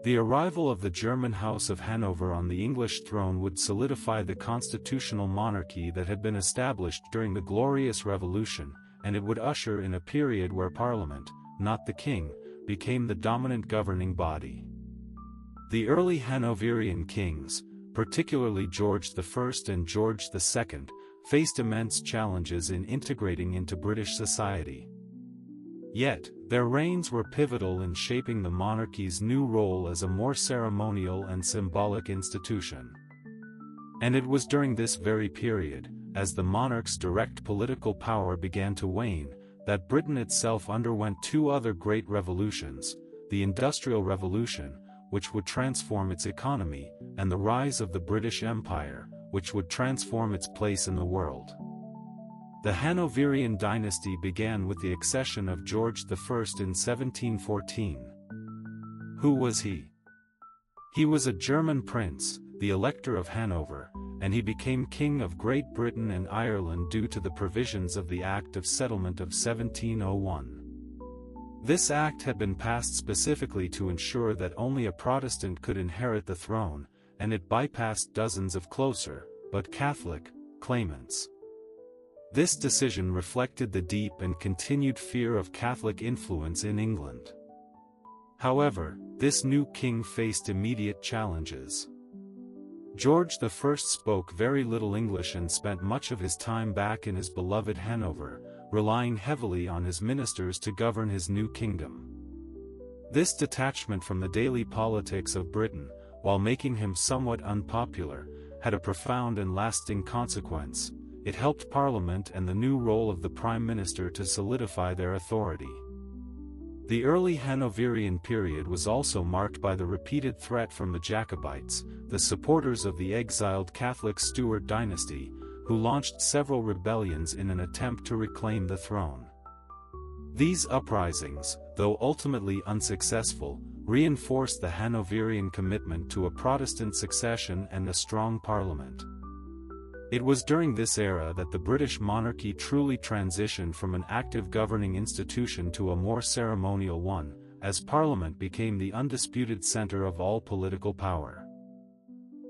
The arrival of the German House of Hanover on the English throne would solidify the constitutional monarchy that had been established during the Glorious Revolution, and it would usher in a period where Parliament, not the king, became the dominant governing body. The early Hanoverian kings, particularly George I and George II, faced immense challenges in integrating into British society. Yet, their reigns were pivotal in shaping the monarchy's new role as a more ceremonial and symbolic institution. And it was during this very period, as the monarch's direct political power began to wane, that Britain itself underwent two other great revolutions, the Industrial Revolution, which would transform its economy, and the rise of the British Empire, which would transform its place in the world. The Hanoverian dynasty began with the accession of George I in 1714. Who was he? He was a German prince, the Elector of Hanover, and he became King of Great Britain and Ireland due to the provisions of the Act of Settlement of 1701. This act had been passed specifically to ensure that only a Protestant could inherit the throne, and it bypassed dozens of closer, but Catholic, claimants. This decision reflected the deep and continued fear of Catholic influence in England. However, this new king faced immediate challenges. George I spoke very little English and spent much of his time back in his beloved Hanover, relying heavily on his ministers to govern his new kingdom. This detachment from the daily politics of Britain, while making him somewhat unpopular, had a profound and lasting consequence. It helped Parliament and the new role of the Prime Minister to solidify their authority. The early Hanoverian period was also marked by the repeated threat from the Jacobites, the supporters of the exiled Catholic Stuart dynasty, who launched several rebellions in an attempt to reclaim the throne. These uprisings, though ultimately unsuccessful, reinforced the Hanoverian commitment to a Protestant succession and a strong parliament. It was during this era that the British monarchy truly transitioned from an active governing institution to a more ceremonial one, as Parliament became the undisputed center of all political power.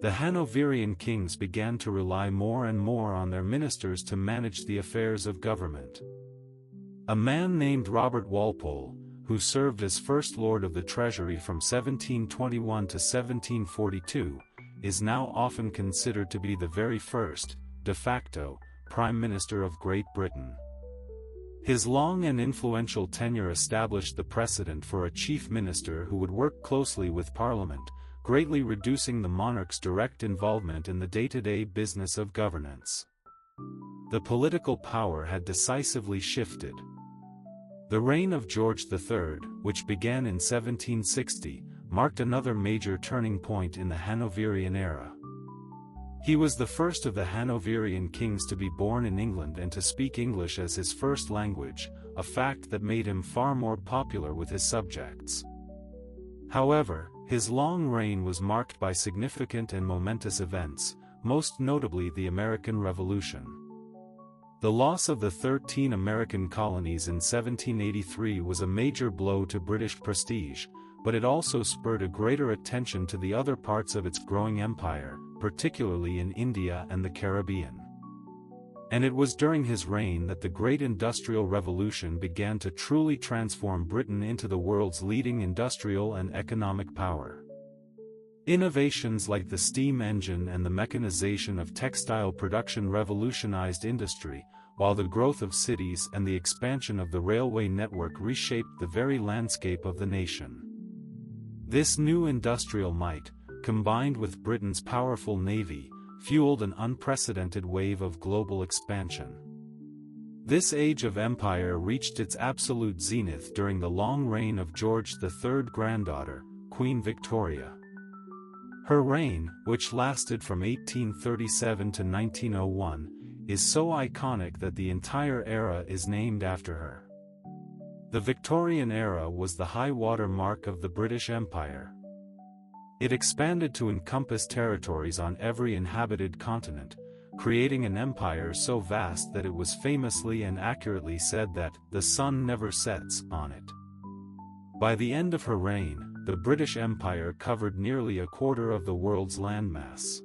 The Hanoverian kings began to rely more and more on their ministers to manage the affairs of government. A man named Robert Walpole, who served as First Lord of the Treasury from 1721 to 1742, is now often considered to be the very first, de facto, Prime Minister of Great Britain. His long and influential tenure established the precedent for a chief minister who would work closely with Parliament, greatly reducing the monarch's direct involvement in the day-to-day business of governance. The political power had decisively shifted. The reign of George III, which began in 1760, marked another major turning point in the Hanoverian era. He was the first of the Hanoverian kings to be born in England and to speak English as his first language, a fact that made him far more popular with his subjects. However, his long reign was marked by significant and momentous events, most notably the American Revolution. The loss of the 13 American colonies in 1783 was a major blow to British prestige, but it also spurred a greater attention to the other parts of its growing empire, particularly in India and the Caribbean. And it was during his reign that the Great Industrial Revolution began to truly transform Britain into the world's leading industrial and economic power. Innovations like the steam engine and the mechanization of textile production revolutionized industry, while the growth of cities and the expansion of the railway network reshaped the very landscape of the nation. This new industrial might, combined with Britain's powerful navy, fueled an unprecedented wave of global expansion. This age of empire reached its absolute zenith during the long reign of George III's granddaughter, Queen Victoria. Her reign, which lasted from 1837 to 1901, is so iconic that the entire era is named after her. The Victorian era was the high-water mark of the British Empire. It expanded to encompass territories on every inhabited continent, creating an empire so vast that it was famously and accurately said that the sun never sets on it. By the end of her reign, the British Empire covered nearly a quarter of the world's landmass.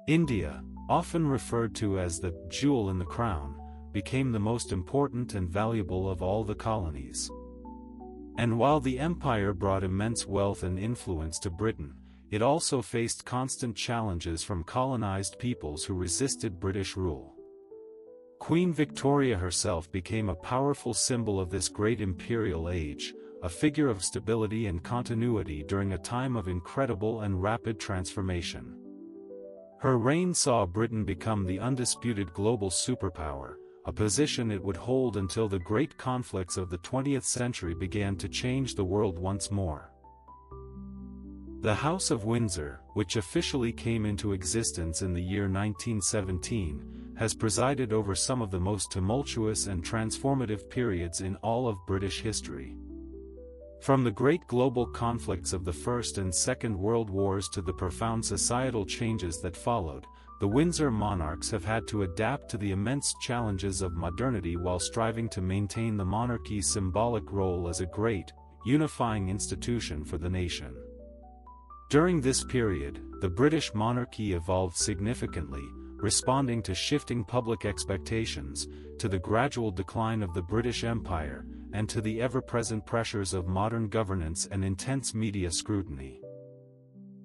India, often referred to as the jewel in the crown, became the most important and valuable of all the colonies. And while the empire brought immense wealth and influence to Britain, it also faced constant challenges from colonized peoples who resisted British rule. Queen Victoria herself became a powerful symbol of this great imperial age, a figure of stability and continuity during a time of incredible and rapid transformation. Her reign saw Britain become the undisputed global superpower, a position it would hold until the great conflicts of the 20th century began to change the world once more. The House of Windsor, which officially came into existence in the year 1917, has presided over some of the most tumultuous and transformative periods in all of British history. From the great global conflicts of the First and Second World Wars to the profound societal changes that followed, the Windsor monarchs have had to adapt to the immense challenges of modernity while striving to maintain the monarchy's symbolic role as a great, unifying institution for the nation. During this period, the British monarchy evolved significantly, responding to shifting public expectations, to the gradual decline of the British Empire, and to the ever-present pressures of modern governance and intense media scrutiny.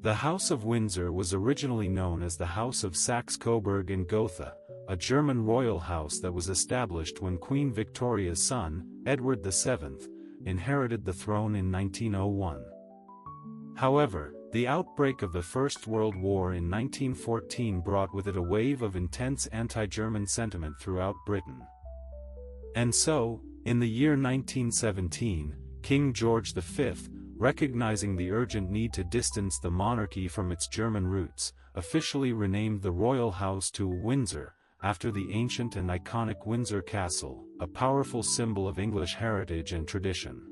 The House of Windsor was originally known as the House of Saxe-Coburg and Gotha, a German royal house that was established when Queen Victoria's son, Edward VII, inherited the throne in 1901. However, the outbreak of the First World War in 1914 brought with it a wave of intense anti-German sentiment throughout Britain. And so, in the year 1917, King George V, recognizing the urgent need to distance the monarchy from its German roots, officially renamed the royal house to Windsor, after the ancient and iconic Windsor Castle, a powerful symbol of English heritage and tradition.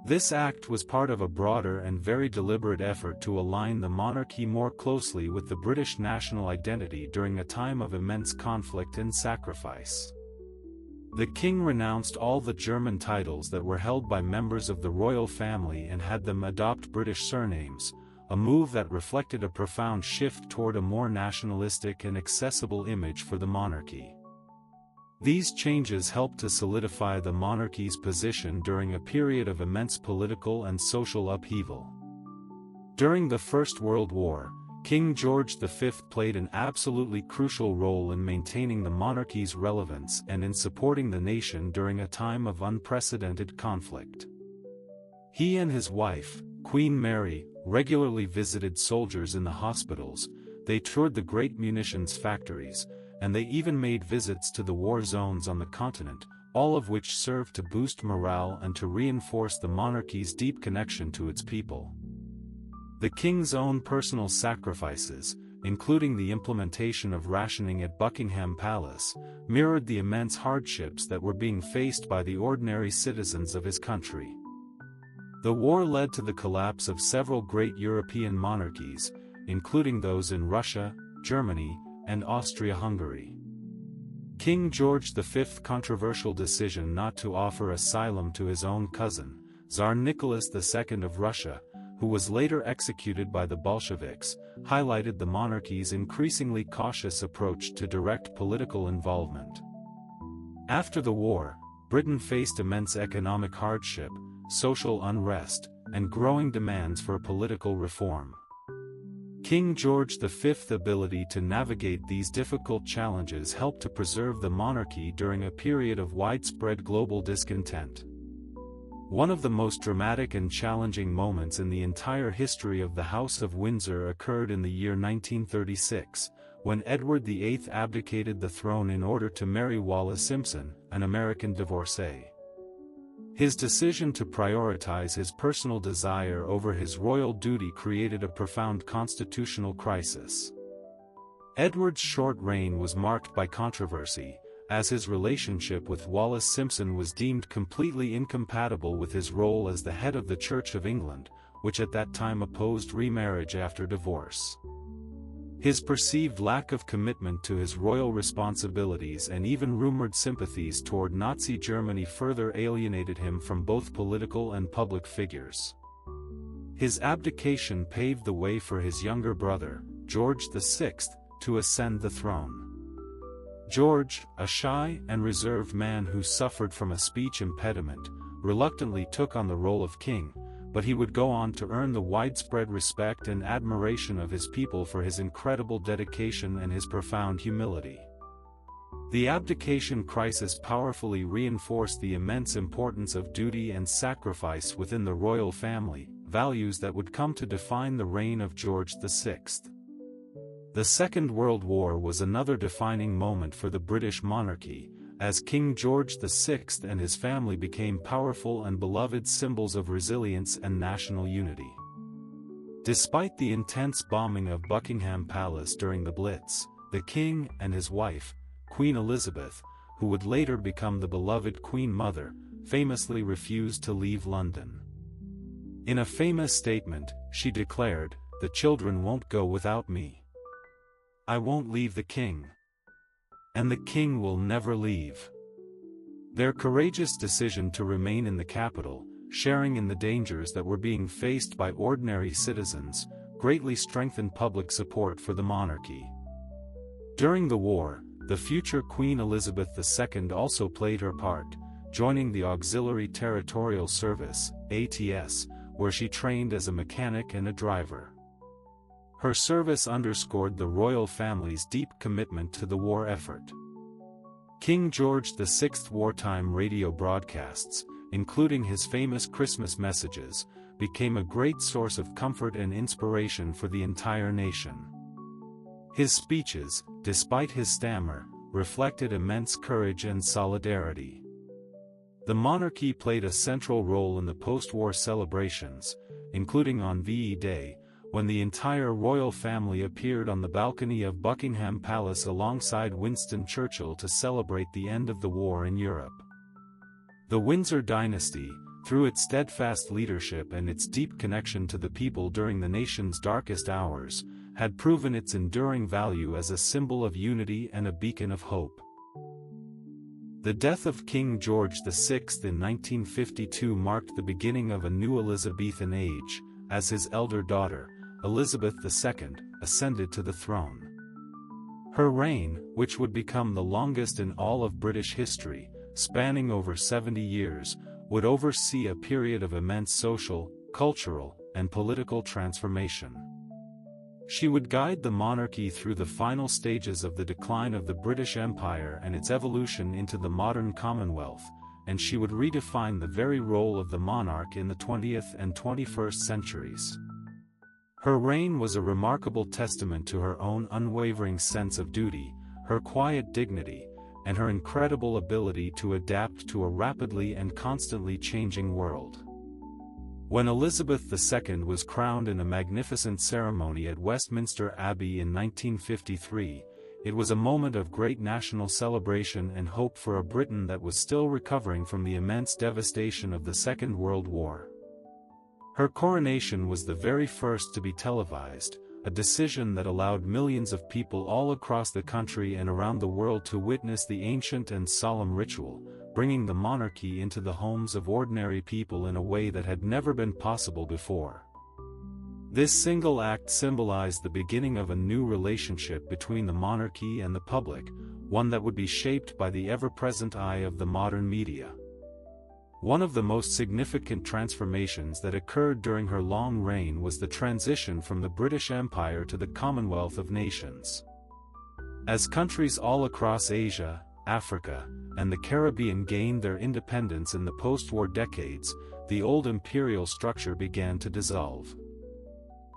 This act was part of a broader and very deliberate effort to align the monarchy more closely with the British national identity during a time of immense conflict and sacrifice. The king renounced all the German titles that were held by members of the royal family and had them adopt British surnames, a move that reflected a profound shift toward a more nationalistic and accessible image for the monarchy. These changes helped to solidify the monarchy's position during a period of immense political and social upheaval. During the First World War, King George V played an absolutely crucial role in maintaining the monarchy's relevance and in supporting the nation during a time of unprecedented conflict. He and his wife, Queen Mary, regularly visited soldiers in the hospitals, they toured the great munitions factories, and they even made visits to the war zones on the continent, all of which served to boost morale and to reinforce the monarchy's deep connection to its people. The king's own personal sacrifices, including the implementation of rationing at Buckingham Palace, mirrored the immense hardships that were being faced by the ordinary citizens of his country. The war led to the collapse of several great European monarchies, including those in Russia, Germany, and Austria-Hungary. King George V's controversial decision not to offer asylum to his own cousin, Tsar Nicholas II of Russia, who was later executed by the Bolsheviks, highlighted the monarchy's increasingly cautious approach to direct political involvement. After the war, Britain faced immense economic hardship, social unrest, and growing demands for political reform. King George V's ability to navigate these difficult challenges helped to preserve the monarchy during a period of widespread global discontent. One of the most dramatic and challenging moments in the entire history of the House of Windsor occurred in the year 1936, when Edward VIII abdicated the throne in order to marry Wallis Simpson, an American divorcee. His decision to prioritize his personal desire over his royal duty created a profound constitutional crisis. Edward's short reign was marked by controversy, as his relationship with Wallis Simpson was deemed completely incompatible with his role as the head of the Church of England, which at that time opposed remarriage after divorce. His perceived lack of commitment to his royal responsibilities and even rumored sympathies toward Nazi Germany further alienated him from both political and public figures. His abdication paved the way for his younger brother, George VI, to ascend the throne. George, a shy and reserved man who suffered from a speech impediment, reluctantly took on the role of king, but he would go on to earn the widespread respect and admiration of his people for his incredible dedication and his profound humility. The abdication crisis powerfully reinforced the immense importance of duty and sacrifice within the royal family, values that would come to define the reign of George VI. The Second World War was another defining moment for the British monarchy, as King George VI and his family became powerful and beloved symbols of resilience and national unity. Despite the intense bombing of Buckingham Palace during the Blitz, the king and his wife, Queen Elizabeth, who would later become the beloved Queen Mother, famously refused to leave London. In a famous statement, she declared, "The children won't go without me. I won't leave the king. And the king will never leave." Their courageous decision to remain in the capital, sharing in the dangers that were being faced by ordinary citizens, greatly strengthened public support for the monarchy. During the war, the future Queen Elizabeth II also played her part, joining the Auxiliary Territorial Service, ATS, where she trained as a mechanic and a driver. Her service underscored the royal family's deep commitment to the war effort. King George VI's wartime radio broadcasts, including his famous Christmas messages, became a great source of comfort and inspiration for the entire nation. His speeches, despite his stammer, reflected immense courage and solidarity. The monarchy played a central role in the post-war celebrations, including on VE Day, when the entire royal family appeared on the balcony of Buckingham Palace alongside Winston Churchill to celebrate the end of the war in Europe. The Windsor dynasty, through its steadfast leadership and its deep connection to the people during the nation's darkest hours, had proven its enduring value as a symbol of unity and a beacon of hope. The death of King George VI in 1952 marked the beginning of a new Elizabethan age, as his elder daughter, Elizabeth II, ascended to the throne. Her reign, which would become the longest in all of British history, spanning over 70 years, would oversee a period of immense social, cultural, and political transformation. She would guide the monarchy through the final stages of the decline of the British Empire and its evolution into the modern Commonwealth, and she would redefine the very role of the monarch in the 20th and 21st centuries. Her reign was a remarkable testament to her own unwavering sense of duty, her quiet dignity, and her incredible ability to adapt to a rapidly and constantly changing world. When Elizabeth II was crowned in a magnificent ceremony at Westminster Abbey in 1953, it was a moment of great national celebration and hope for a Britain that was still recovering from the immense devastation of the Second World War. Her coronation was the very first to be televised, a decision that allowed millions of people all across the country and around the world to witness the ancient and solemn ritual, bringing the monarchy into the homes of ordinary people in a way that had never been possible before. This single act symbolized the beginning of a new relationship between the monarchy and the public, one that would be shaped by the ever-present eye of the modern media. One of the most significant transformations that occurred during her long reign was the transition from the British Empire to the Commonwealth of Nations. As countries all across Asia, Africa, and the Caribbean gained their independence in the post-war decades, the old imperial structure began to dissolve.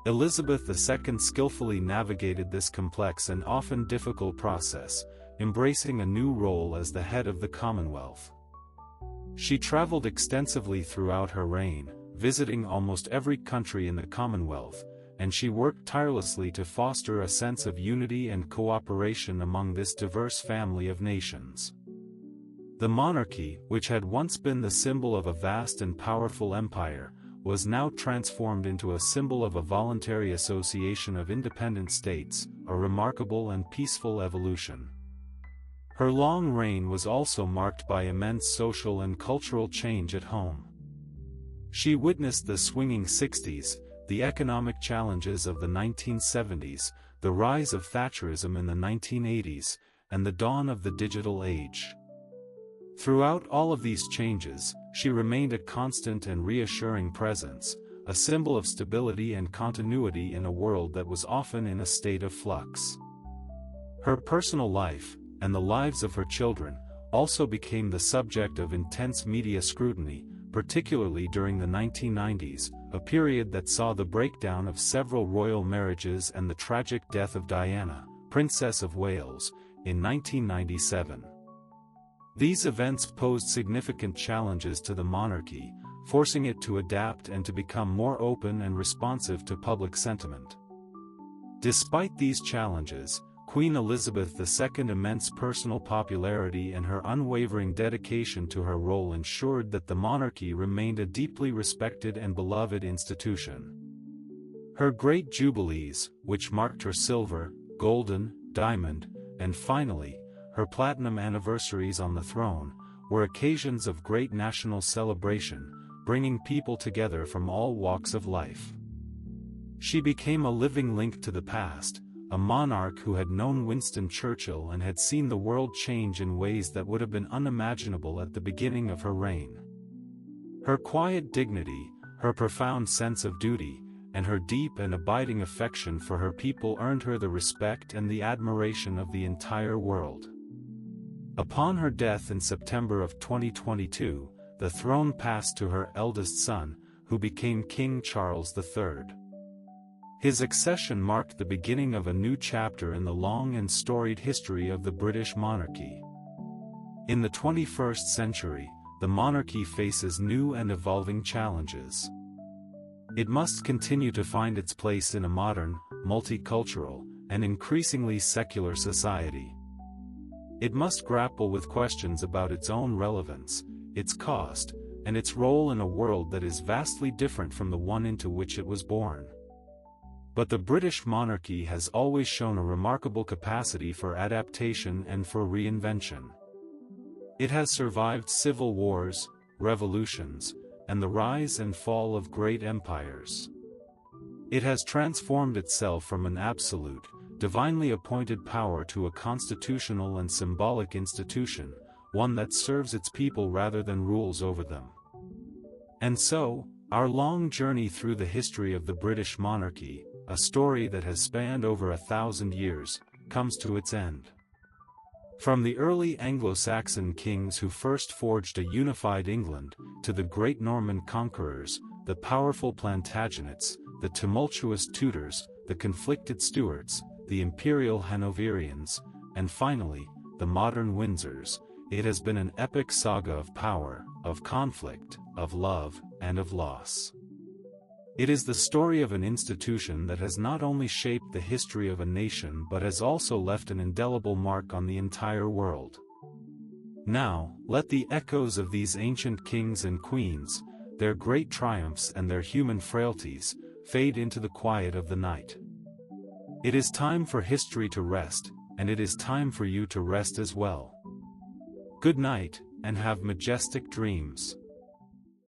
Elizabeth II skillfully navigated this complex and often difficult process, embracing a new role as the head of the Commonwealth. She traveled extensively throughout her reign, visiting almost every country in the Commonwealth, and she worked tirelessly to foster a sense of unity and cooperation among this diverse family of nations. The monarchy, which had once been the symbol of a vast and powerful empire, was now transformed into a symbol of a voluntary association of independent states, a remarkable and peaceful evolution. Her long reign was also marked by immense social and cultural change at home. She witnessed the swinging 60s, the economic challenges of the 1970s, the rise of Thatcherism in the 1980s, and the dawn of the digital age. Throughout all of these changes, she remained a constant and reassuring presence, a symbol of stability and continuity in a world that was often in a state of flux. Her personal life, and the lives of her children, also became the subject of intense media scrutiny, particularly during the 1990s, a period that saw the breakdown of several royal marriages and the tragic death of Diana, Princess of Wales, in 1997. These events posed significant challenges to the monarchy, forcing it to adapt and to become more open and responsive to public sentiment. Despite these challenges, Queen Elizabeth II's immense personal popularity and her unwavering dedication to her role ensured that the monarchy remained a deeply respected and beloved institution. Her great jubilees, which marked her silver, golden, diamond, and finally, her platinum anniversaries on the throne, were occasions of great national celebration, bringing people together from all walks of life. She became a living link to the past, a monarch who had known Winston Churchill and had seen the world change in ways that would have been unimaginable at the beginning of her reign. Her quiet dignity, her profound sense of duty, and her deep and abiding affection for her people earned her the respect and the admiration of the entire world. Upon her death in September of 2022, the throne passed to her eldest son, who became King Charles III. His accession marked the beginning of a new chapter in the long and storied history of the British monarchy. In the 21st century, the monarchy faces new and evolving challenges. It must continue to find its place in a modern, multicultural, and increasingly secular society. It must grapple with questions about its own relevance, its cost, and its role in a world that is vastly different from the one into which it was born. But the British monarchy has always shown a remarkable capacity for adaptation and for reinvention. It has survived civil wars, revolutions, and the rise and fall of great empires. It has transformed itself from an absolute, divinely appointed power to a constitutional and symbolic institution, one that serves its people rather than rules over them. And so, our long journey through the history of the British monarchy, a story that has spanned over 1,000 years, comes to its end. From the early Anglo-Saxon kings who first forged a unified England, to the great Norman conquerors, the powerful Plantagenets, the tumultuous Tudors, the conflicted Stuarts, the imperial Hanoverians, and finally, the modern Windsors, it has been an epic saga of power, of conflict, of love, and of loss. It is the story of an institution that has not only shaped the history of a nation but has also left an indelible mark on the entire world. Now, let the echoes of these ancient kings and queens, their great triumphs and their human frailties, fade into the quiet of the night. It is time for history to rest, and it is time for you to rest as well. Good night, and have majestic dreams.